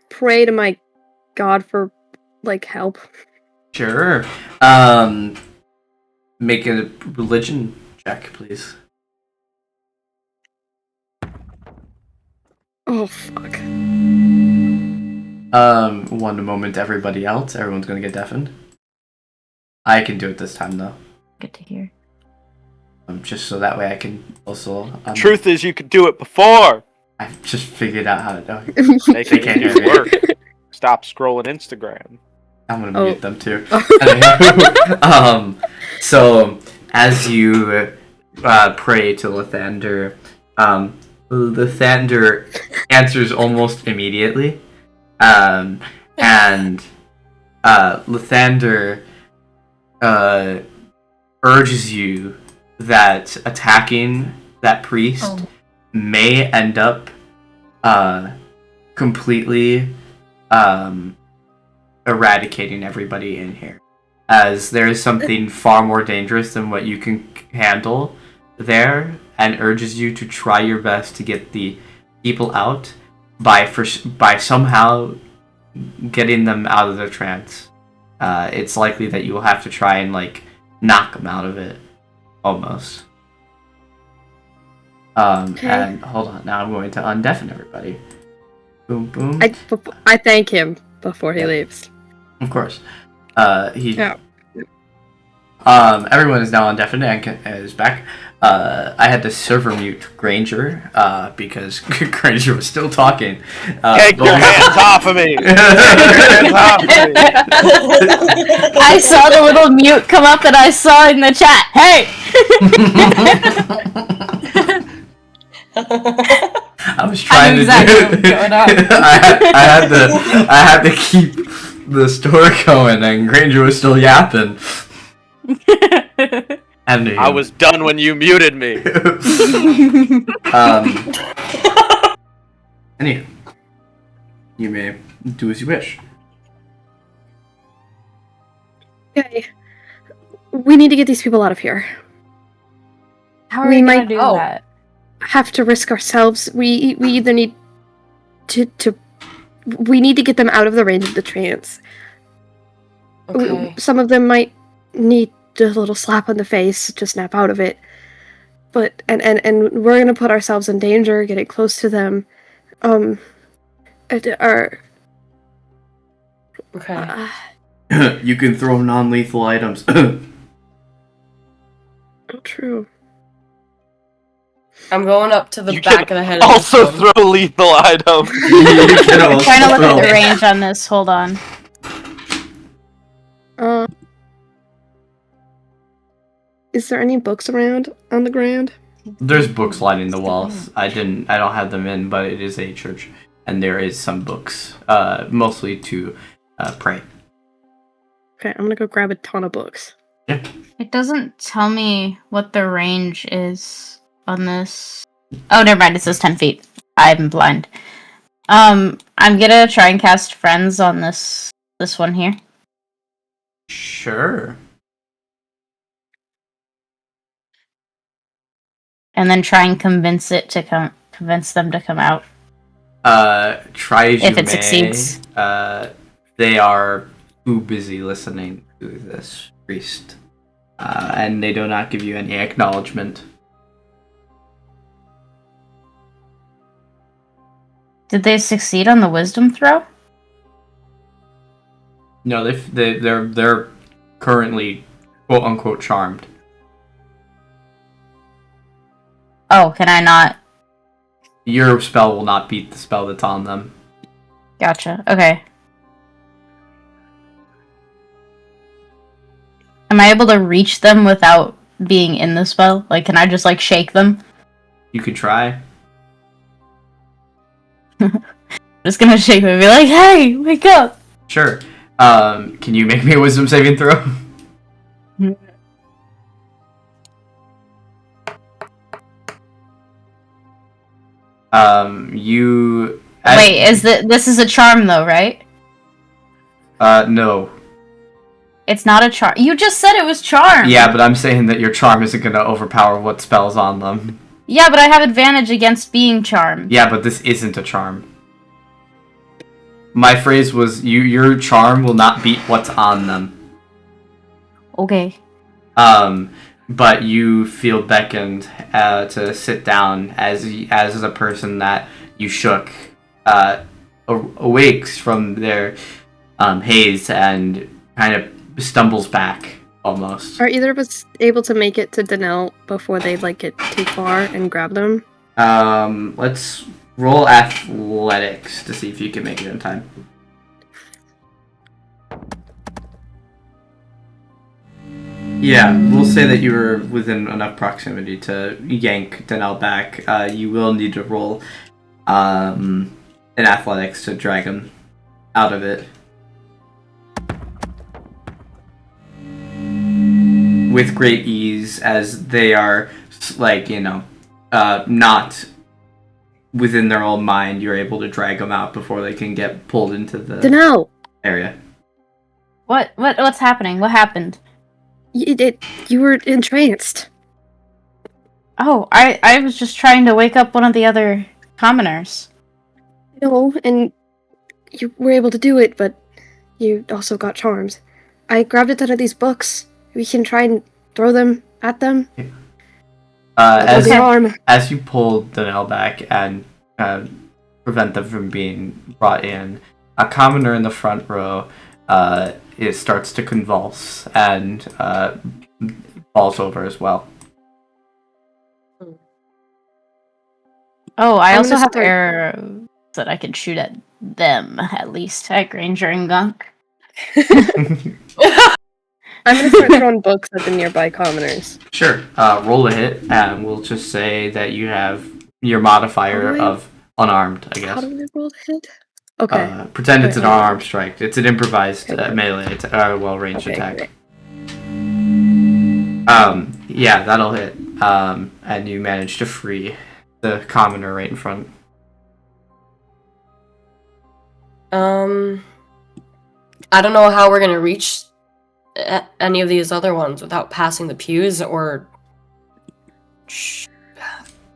pray to my god for, like, help? Sure. Make a religion check, please. Oh, fuck. One moment, everybody else. Everyone's gonna get deafened. I can do it this time, though. Good to hear. Just so that way I can also. Truth is, you could do it before. I've just figured out how to do it. Make They can't hear it me. work. Stop scrolling Instagram. I'm gonna Oh. mute them too. So as you pray to Lathander, Lathander answers almost immediately, and Lathander urges you that attacking that priest may end up completely eradicating everybody in here, as there is something far more dangerous than what you can handle there, and urges you to try your best to get the people out by somehow getting them out of their trance. It's likely that you will have to try and, like, knock them out of it, almost. And hold on, now I'm going to undeafen everybody. Boom, boom. I thank him before he leaves. Of course. He Yeah. everyone is now on definite and is back. I had to server mute Granger because Granger was still talking. Take your hands off of me! Hands off of me! I saw the little mute come up and I saw in the chat, hey! I was trying to exactly do. what's going on. I had to keep the story going, and Granger was still yapping. And I was done when you muted me. Anywho, you may do as you wish. Okay. We need to get these people out of here. How are We we might- gonna do oh. that? Have to risk ourselves. We either need to we need to get them out of the range of the trance. Okay. Some of them might need a little slap on the face to snap out of it. But and we're gonna put ourselves in danger getting close to them. Okay. You can throw non-lethal items. True. I'm going up to the You back can of the head of Also this one. throw lethal items. You can also Trying to look throw- at the range on this. Hold on. Is there any books around on the ground? There's books lining the walls. I don't have them in, but it is a church, and there is some books, mostly to pray. Okay, I'm gonna go grab a ton of books. It doesn't tell me what the range is on this. Oh, never mind. It says 10 feet. I'm blind. I'm gonna try and cast friends on this one here. Sure. And then try and convince them to come out. Try as If you it may. succeeds. They are too busy listening to this priest, and they do not give you any acknowledgement. Did they succeed on the wisdom throw? No, they're currently quote unquote charmed. Oh, can I not? Your spell will not beat the spell that's on them. Gotcha. Okay. Am I able to reach them without being in the spell? Like, can I just, like, shake them? You could try. Just gonna shake them and be like, hey, wake up! Sure. Can you make me a wisdom saving throw? You... Wait, this is a charm, though, right? No. It's not a charm. You just said it was charm! Yeah, but I'm saying that your charm isn't gonna overpower what spell's on them. Yeah, but I have advantage against being charmed. Yeah, but this isn't a charm. My phrase was, your charm will not beat what's on them. Okay. But you feel beckoned to sit down as a person that you shook awakes from their haze and kind of stumbles back almost. Are either of us able to make it to Danelle before they like get too far and grab them? Let's roll athletics to see if you can make it in time. Yeah, we'll say that you were within enough proximity to yank Danelle back. You will need to roll an athletics to drag him out of it. With great ease, as they are, like, not within their own mind, you're able to drag them out before they can get pulled into the Danelle! area. What's happening? What happened? You were entranced. Oh, I was just trying to wake up one of the other commoners. No, and you were able to do it, but you also got charms. I grabbed a ton of these books. We can try and throw them at them. As the arm. you pull Danelle back and prevent them from being brought in, a commoner in the front row it starts to convulse and falls over as well. Oh, I I'm also gonna have start- arrows that I can shoot at them, at least, at Granger and Gunk. I'm gonna start throwing books at the nearby commoners. Sure. Roll a hit, and we'll just say that you have your modifier Oh, of unarmed, I How guess. do we roll the hit? Okay. Pretend it's an Wait, hold on. unarmed strike. It's an improvised Okay. melee, well-ranged Okay, attack. great. Yeah, that'll hit. And you manage to free the commoner right in front. I don't know how we're gonna reach any of these other ones without passing the pews or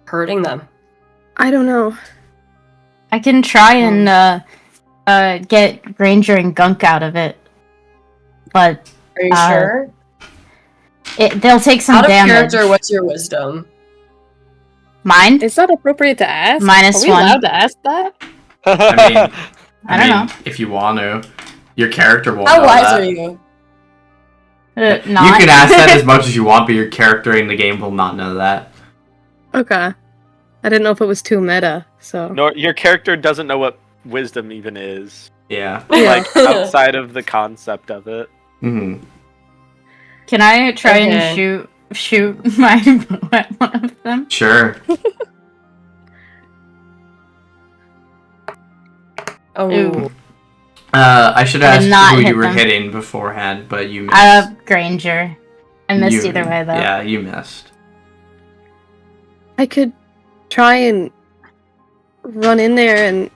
hurting them. I don't know. I can try and get Granger and Gunk out of it, but Are you sure? they'll take some Out of damage. character, what's your wisdom? Mine? Is that appropriate to ask? -1. Are we allowed to ask that? I mean, I don't know. if you want to, your character won't How know wise that. are you? Not. You can ask that as much as you want, but your character in the game will not know that. Okay. I didn't know if it was too meta, so. Nor your character doesn't know what wisdom even is. Yeah. Like outside of the concept of it. hmm Can I try Okay. and shoot my bow at one of them? Sure. Oh, Ooh. I should ask not who hit you were them. hitting beforehand, but you missed. I have Granger. I missed You- either way though. Yeah, you missed. I could try and run in there and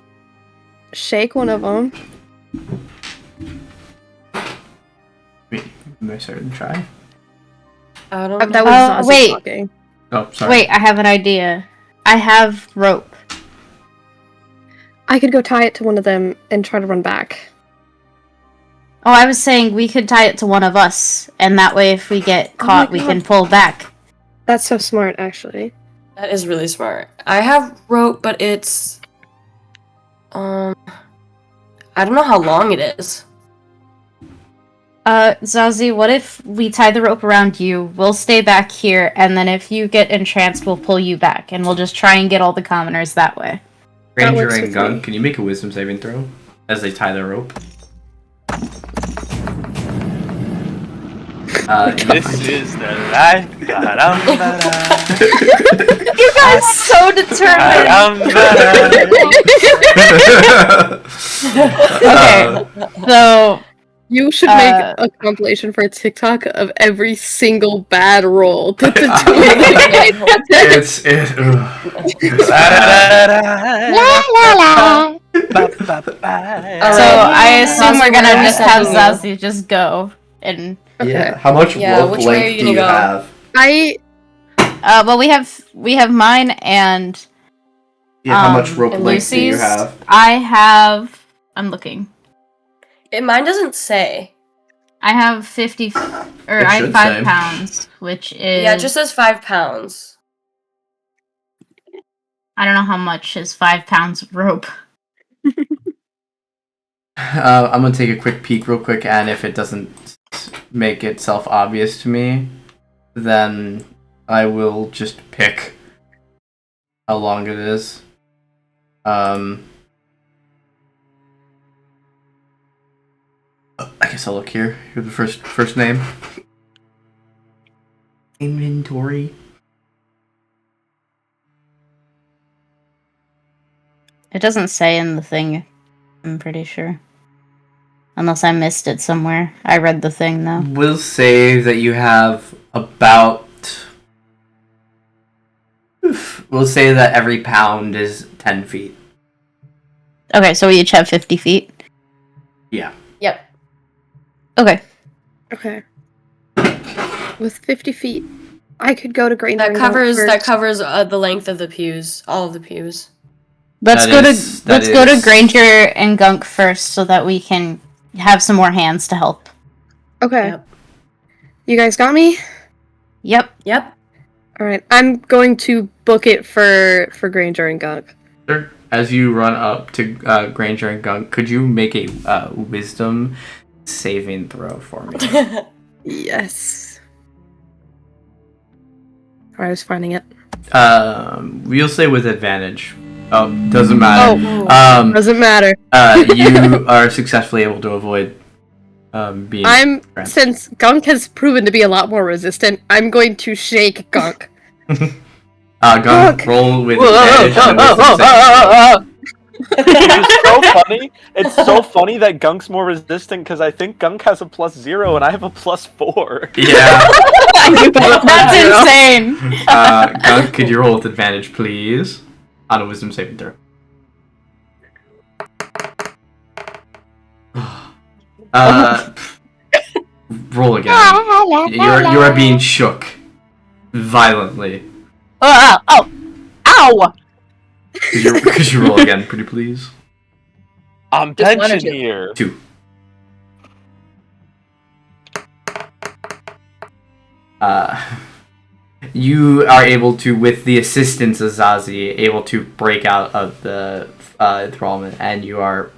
shake one of them. My certain try. I don't That know. was Oh, Zazie wait. talking. Oh, sorry. Wait, I have an idea. I have rope. I could go tie it to one of them and try to run back. Oh, I was saying we could tie it to one of us, and that way if we get Oh caught, my we God. can pull back. That's so smart, actually. That is really smart. I have rope, but it's I don't know how long it is. Zazie, what if we tie the rope around you, we'll stay back here, and then if you get entranced, we'll pull you back, and we'll just try and get all the commoners that way. That Ranger works and with Gun, me. can you make a wisdom saving throw as they tie the rope? This is the life. You guys so determined! Okay, so You should make a compilation for a TikTok of every single bad roll that the two of them made. it's So I assume Zazie, we're gonna where are we just have sending you? Zazie just go and Okay. How much Yeah, rope which way are length you do you gonna go? have? well we have mine and Yeah, how much rope and length do you Lucy's. have? I'm looking. Mine doesn't say. I have 50 or It I have should 5 say. pounds, which is Yeah, it just says 5 pounds. I don't know how much is 5 pounds of rope. I'm gonna take a quick peek real quick, and if it doesn't make itself obvious to me, then I will just pick how long it is. I guess I'll look here. Here's the first name. Inventory. It doesn't say in the thing, I'm pretty sure. Unless I missed it somewhere. I read the thing though. We'll say that you have about. We'll say that every pound is 10 feet. Okay, so we each have 50 feet. Yeah. Yep. Okay. Okay. With 50 feet, I could go to Granger. That and go covers first. the length of the pews, all of the pews. Let's That go is- to that let's go to is- Granger and Gunk first so that we can have some more hands to help. Okay. Yep. You guys got me? Yep. Yep. Alright, I'm going to book it for Granger and Gunk. Sure. As you run up to Granger and Gunk, could you make a wisdom saving throw for me? Yes. I was finding it. We'll say with advantage. Oh, doesn't matter. Doesn't matter. You are successfully able to avoid being. Since Gunk has proven to be a lot more resistant, I'm going to shake Gunk. Gunk, roll with advantage on the wisdom save. It's so funny. It's so funny that Gunk's more resistant because I think Gunk has a +0 and I have a +4. Yeah. That's insane. Gunk, could you roll with advantage, please? On a wisdom saving throw. Roll again. You are being shook violently. Ow! Could you roll again, pretty please? I'm Just one or tension two? here. 2. You are able to, with the assistance of Zazie, able to break out of the enthrallment, and you are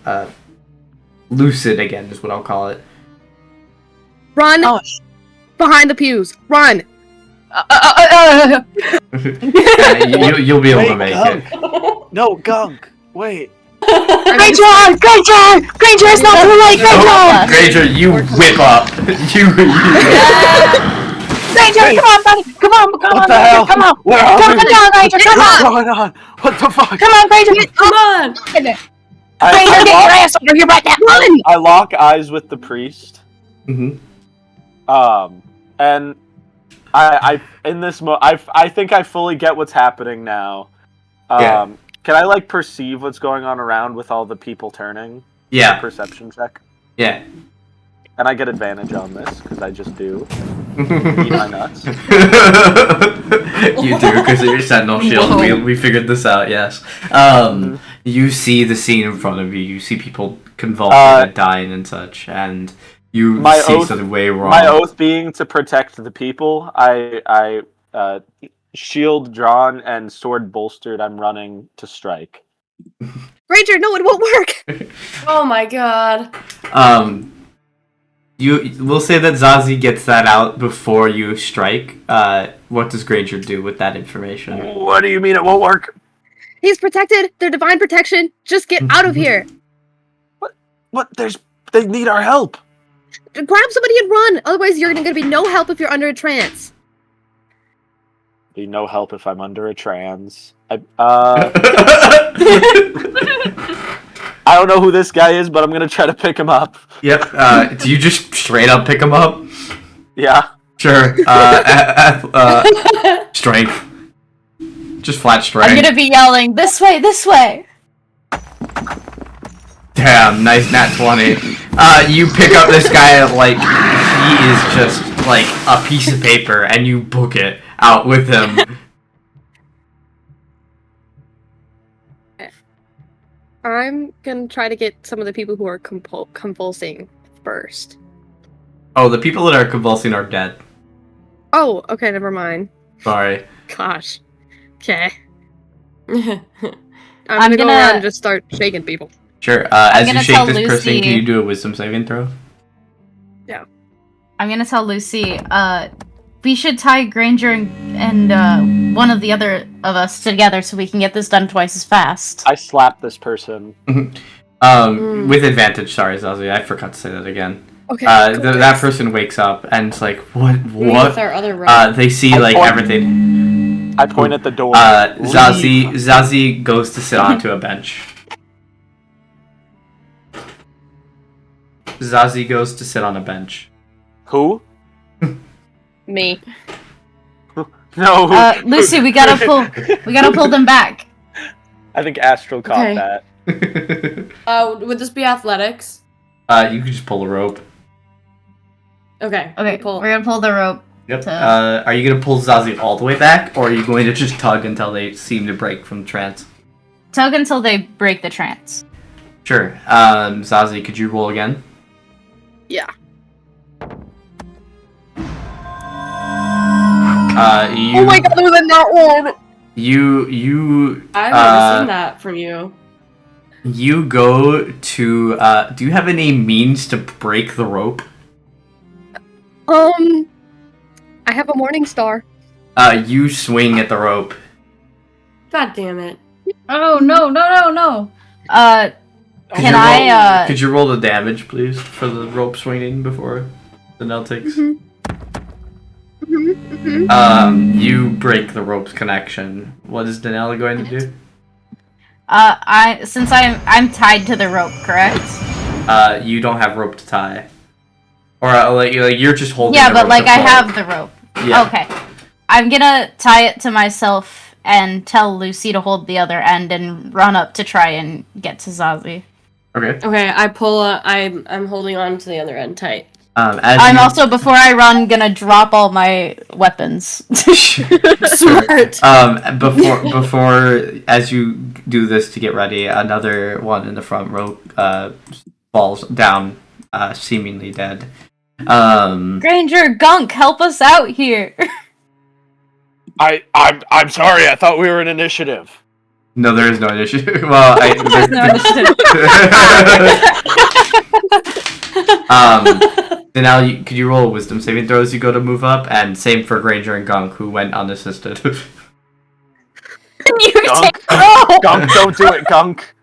lucid again, is what I'll call it. Run! Oh. Behind the pews! Run! You'll be able to Wait, make Gunk. it. No, Gunk. Wait. Granger, it's not too late, Oh, Granger, you whip up. Granger, come on, buddy, come on, What the hell? come on, Where are come we? on, Granger, come What's on, going on? What the fuck? come on, Granger, Come on! Granger, I get your lock, ass over here right now, run! I lock eyes with the priest. Mhm. And I in this I think I fully get what's happening now. Yeah. Can I like perceive what's going on around with all the people turning? Yeah. Perception check. Yeah. And I get advantage on this because I just do. Eat my nuts. You do, because of your sentinel shield. We figured this out, yes. You see the scene in front of you. You see people convulsing and dying and such, and you see something way wrong. My oath being to protect the people, I shield drawn and sword bolstered, I'm running to strike. Granger, no, it won't work! Oh my god. We'll say that Zazie gets that out before you strike. What does Granger do with that information? What do you mean it won't work? He's protected! They're divine protection! Just get out of here! What? They need our help. Grab somebody and run! Otherwise you're gonna be no help if you're under a trance. Be no help if I'm under a trance. I don't know who this guy is, but I'm gonna try to pick him up. Yep. Do you just straight up pick him up? Yeah. Sure. Strength. Just flat strength. I'm gonna be yelling, this way, this way! Damn, nice nat 20. You pick up this guy like he is just like a piece of paper, and you book it out with him. I'm gonna try to get some of the people who are convulsing first. Oh, the people that are convulsing are dead. Oh, okay, never mind. Sorry. Gosh. Okay. I'm I'm gonna go around and just start shaking people. Sure. As you gonna shake tell this person, Lucy- can you do a wisdom saving throw? I'm gonna tell Lucy, we should tie Granger and one of the other of us together so we can get this done twice as fast. I slapped this person. With advantage. Sorry, Zazie. I forgot to say that again. Okay. That person wakes up and it's like, what? With our other run. They see like everything. I point at the door. Zazie goes to sit onto a bench. Zazie goes to sit on a bench. Who? Me. No. Lucy, we gotta pull them back. I think Astro caught Okay. that. Would this be athletics? You can just pull a rope. Okay. Okay, Pull. we're gonna pull the rope. Yep. Are you gonna pull Zazie all the way back, or are you going to just tug until they seem to break from trance? Tug until they break the trance. Sure. Zazie, could you roll again? Yeah. You. Oh my god, there's a not one! You. I've never seen that from you. You go to. Do you have any means to break the rope? I have a morning star. You swing at the rope. God damn it. Oh no! Could Can you I? roll, could you roll the damage, please, for the rope swinging before Danelle takes? You break the rope's connection. What is Danelle going to do? Since I'm tied to the rope, correct? You don't have rope to tie, or like you're just holding. Yeah, the but rope like to I pull. have the rope. Yeah. Okay. I'm gonna tie it to myself and tell Lucy to hold the other end and run up to try and get to Zazie. Okay. Okay, I pull. I'm holding on to the other end tight. I'm also, before I run, gonna drop all my weapons. Smart. Before as you do this to get ready, another one in the front row falls down, seemingly dead. Granger, Gunk, help us out here. I'm sorry. I thought we were an initiative. No, there is no initiative. Well, There's no initiative. So now, could you roll a wisdom saving throw as you go to move up? And same for Granger and Gunk, who went unassisted. You Gunk. take roll. Gunk, don't do it, Gunk.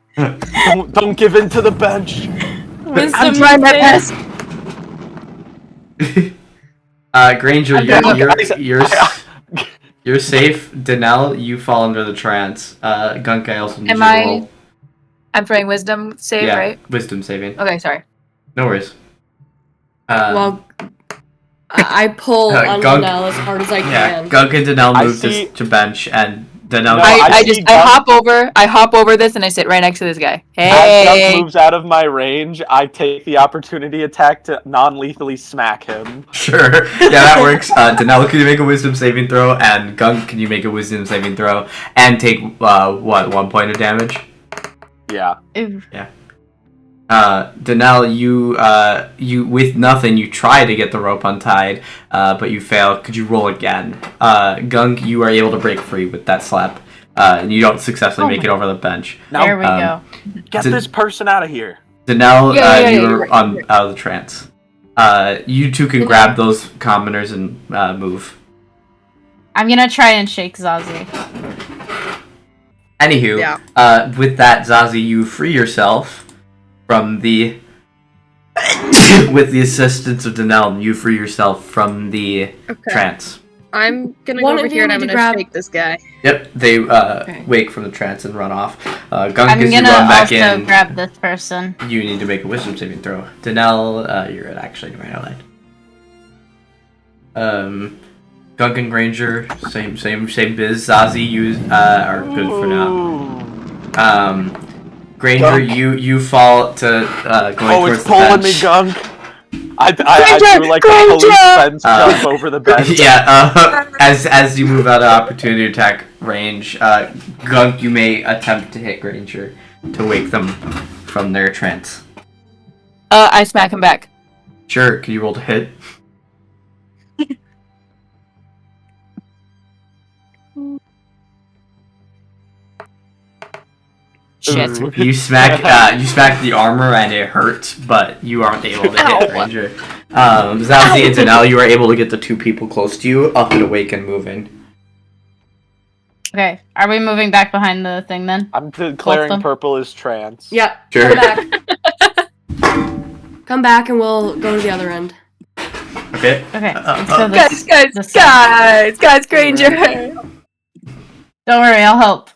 Don't give in to the bench. Wisdom I'm trying my best. Granger, you're safe. Danelle, you fall under the trance. Gunk, I also need you to roll. I'm throwing wisdom save, right? Wisdom saving. Okay, sorry. No worries. Well, I pull on Gunk- Danelle as hard as I Yeah, can. Gunk and Danelle I move see- to bench, and Danelle. No, I see hop over this and I sit right next to this guy. As Hey. Gunk moves out of my range, I take the opportunity attack to non-lethally smack him. Sure. Yeah, that works. Danelle, can you make a wisdom saving throw? And Gunk, can you make a wisdom saving throw? And take, 1 point of damage? Yeah. Danelle, you with nothing, you try to get the rope untied, but you fail. Could you roll again? Gunk, you are able to break free with that slap, and you don't successfully make it over the bench. There we go. Get this person out of here. Danelle, You're you're out of the trance. You two can grab those commoners and move. I'm gonna try and shake Zazie. Anywho, with that, Zazie, you free yourself from the... with the assistance of Danelle, you free yourself from the trance. I'm gonna One go over of you here and I'm need to gonna grab- shake this guy. Yep, they Okay. wake from the trance and run off. Gunk, I'm as you gonna run back also in, grab this person. you need to make a wisdom saving throw. Danelle, you're actually right outline. Gunk and Granger, same biz. Zazie, you are good for now. Granger, Gunk. you fall to going Oh, towards it's the pulling bench. me, Gunk. I Granger, do like Granger! a police fence jump over the bench. As you move out of opportunity attack range, Gunk, you may attempt to hit Granger to wake them from their trance. I smack him back. Sure, can you roll to hit? Shit. You smack the armor and it hurts, but you aren't able to hit Ranger. Zazie and Danelle, you are able to get the two people close to you up and awake and moving. Okay, are we moving back behind the thing then? I'm declaring them. purple is trance. Yeah. Sure. Come back. Come back and we'll go to the other end. Okay. Okay, let's go this. Guys, Granger. Don't worry, I'll help.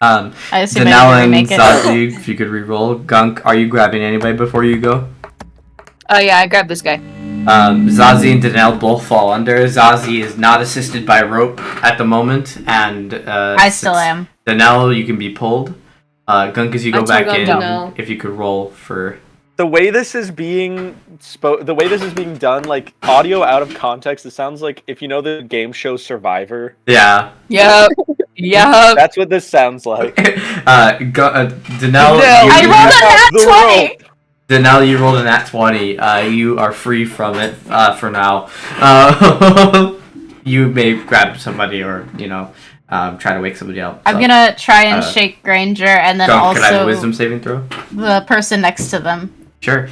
I assume Danelle I and make it. Zazie, if you could re-roll. Gunk, are you grabbing anybody before you go? Oh yeah, I grabbed this guy. Zazie and Danelle both fall under. Zazie is not assisted by rope at the moment, and I still am. Danelle, you can be pulled. Gunk, as you go I back took on in, Danelle. if you could roll for... The way this is being done, like audio out of context, it sounds like if you know the game show Survivor. Yeah. Yep. That's what this sounds like. Danelle, No, I you, rolled a nat The 20! Danelle, you rolled a nat 20. You are free from it for now. You may grab somebody or, try to wake somebody up. I'm gonna try and shake Granger and then Gunk, can I have a also wisdom saving throw? the person next to them. Sure.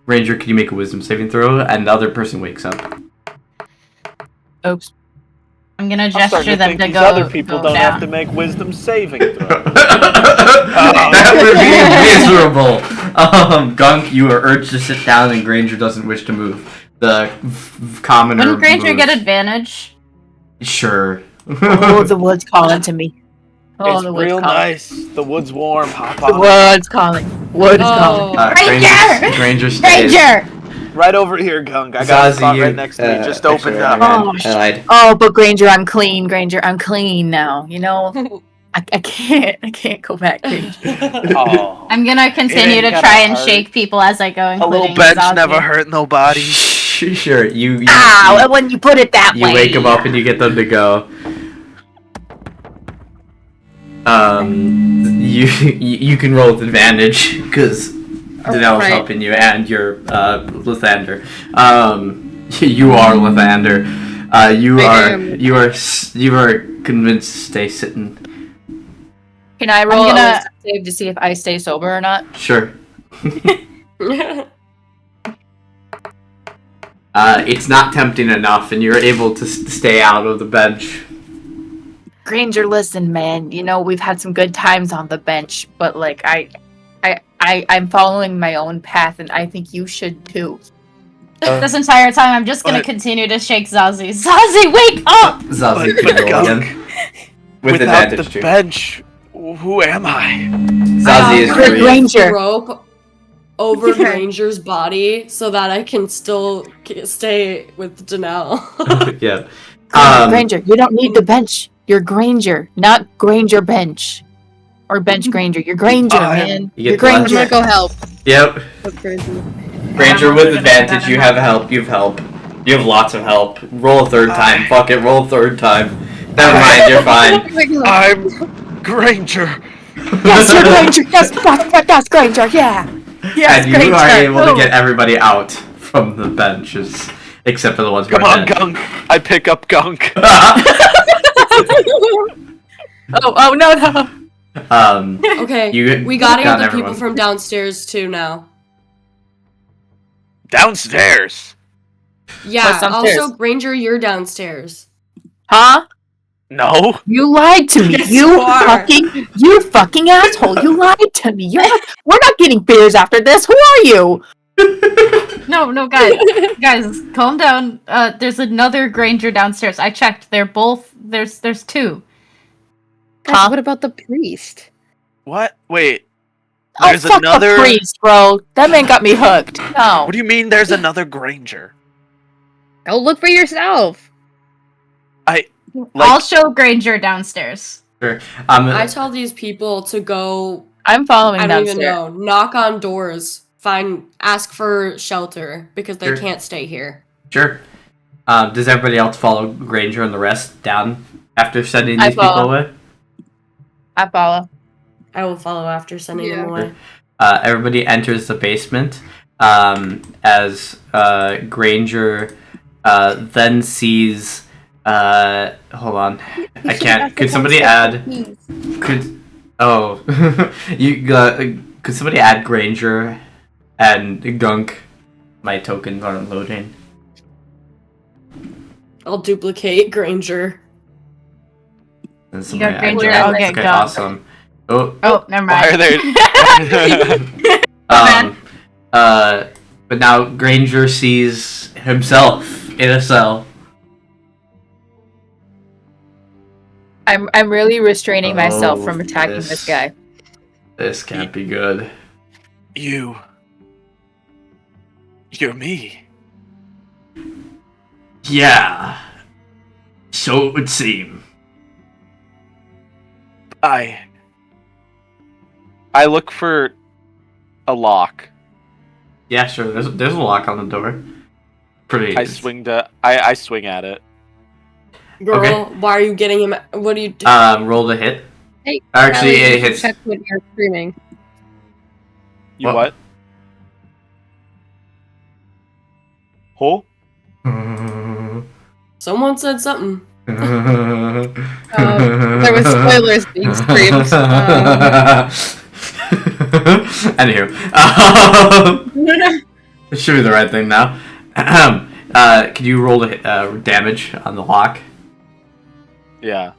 Ranger, can you make a wisdom saving throw? And the other person wakes up. Oops. I'm gonna I'm starting gesture to them think to these go, other people go don't down. have to make wisdom saving throws. That would be miserable. Gunk, you are urged to sit down, and Granger doesn't wish to move. The commoner. Wouldn't Granger moves. get advantage? Sure. Oh, the wood's calling to me. Oh, It's the wood's real calling. nice. The wood's warm. Hop The on. wood's calling. Wood is calling. Granger! Granger stays. Granger! Right over here, Gunk. I got a Zazie, spot right next to me. Just opened actually, up. I lied. Oh, but Granger, I'm clean. Granger, I'm clean now. You know, I can't go back, Granger. Oh. I'm gonna continue ain't to gonna try and hurt. shake people as I go, A including little bench Zazie. never hurt nobody. Sure, you Ow! When you put it that you way. wake them up and you get them to go. You can roll with advantage because Danelle's Right. helping you and you're Lathander. You are Lathander. You are convinced to stay sitting. Can I roll I'm gonna- a wisdom save to see if I stay sober or not? Sure. It's not tempting enough, and you're able to stay out of the bench. Granger, listen, man. You know we've had some good times on the bench, but like I'm following my own path, and I think you should too. This entire time, I'm just gonna But- continue to shake Zazie. Zazie, wake up! Zazie But can roll Gunk, again. With without advantage, the too. bench, who am I? Zazie is Good free. Granger. Rope over Granger's body so that I can still stay with Danelle. Yeah. Granger, you don't need the bench. You're Granger, not Granger bench. Or bench Granger. You're Granger, man. You get You're the I'm Granger. gonna go help. Yep. That's crazy. Granger with advantage, you have help. You have help. You have lots of help. Roll a third time. Fuck it, roll a third time. Never mind, you're fine. I'm Granger. Yes, you're Granger. Yes, Granger. Yeah. Yes, And you Granger. are able to Oh. get everybody out from the benches, except for the ones who Come are on, dead. Gunk. I pick up Gunk. Oh no. Okay, You we gotta got get the everyone. people from downstairs too now. Downstairs. Yeah, What's downstairs? also Granger, you're downstairs. Huh? No. You lied to me. Yes, you you are. fucking asshole. You lied to me. We're not getting beers after this. Who are you? No, guys, calm down. There's another Granger downstairs. I checked. They're both. There's two. Guys, Huh? what about the priest? What? Wait. Oh, There's fuck another. the priest, bro. That man got me hooked. No. What do you mean? There's another Granger? Go look for yourself. I'll show Granger downstairs. I tell these people to go. I'm following I don't downstairs. even know. Knock on doors. Ask for shelter because they Sure. can't stay here. Sure. Does everybody else follow Granger and the rest down after sending I these people follow. away? I follow. I will follow after sending them away. Everybody enters the basement as Granger then sees. Hold on, I can't. Could somebody add? Could could somebody add Granger and Gunk? My tokens aren't loading. I'll duplicate Granger. And You got somebody add Granger, Gunk. I'll get Okay, Gunk. awesome. Oh, Oh, never Why mind. are they? But now Granger sees himself in a cell. I'm really restraining myself Oh, from attacking this guy. This can't be good. You're me. Yeah. So it would seem. I look for a lock. Yeah, sure. There's a lock on the door. Pretty. I swing at it. Girl, Okay. why are you getting him? What are you doing? Roll to hit. Hey, Actually, Callie, it you should hits. check when you're screaming. You What? what? Who? Someone said something. There was spoilers being screamed. Anywho, it should be the right thing now. Could you roll the damage on the lock? Yeah.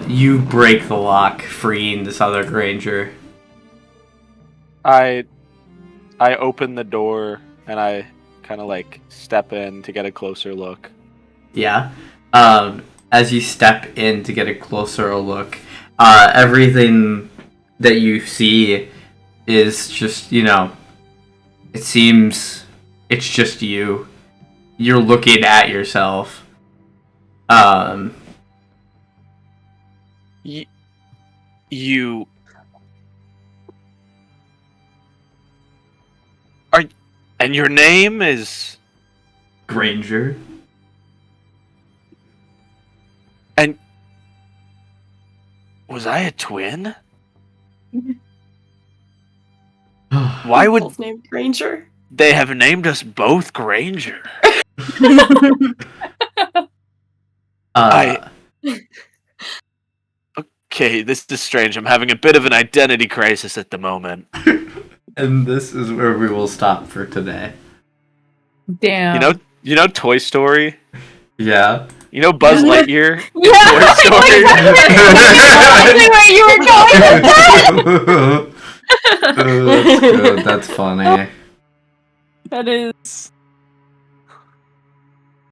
You break the lock, freeing this other Granger. I open the door and I kind of like step in to get a closer look. Yeah. As you step in to get a closer look, everything that you see is just, it seems it's just you. You're looking at yourself. You are, and your name is Granger. And was I a twin? Why would Both named Granger? they have named us both Granger? Okay, this is strange. I'm having a bit of an identity crisis at the moment. And this is where we will stop for today. Damn. You know Toy Story? Yeah. You know Buzz Lightyear? in Yeah, Toy Story? exactly where you were going with that. That's good. That's funny. That is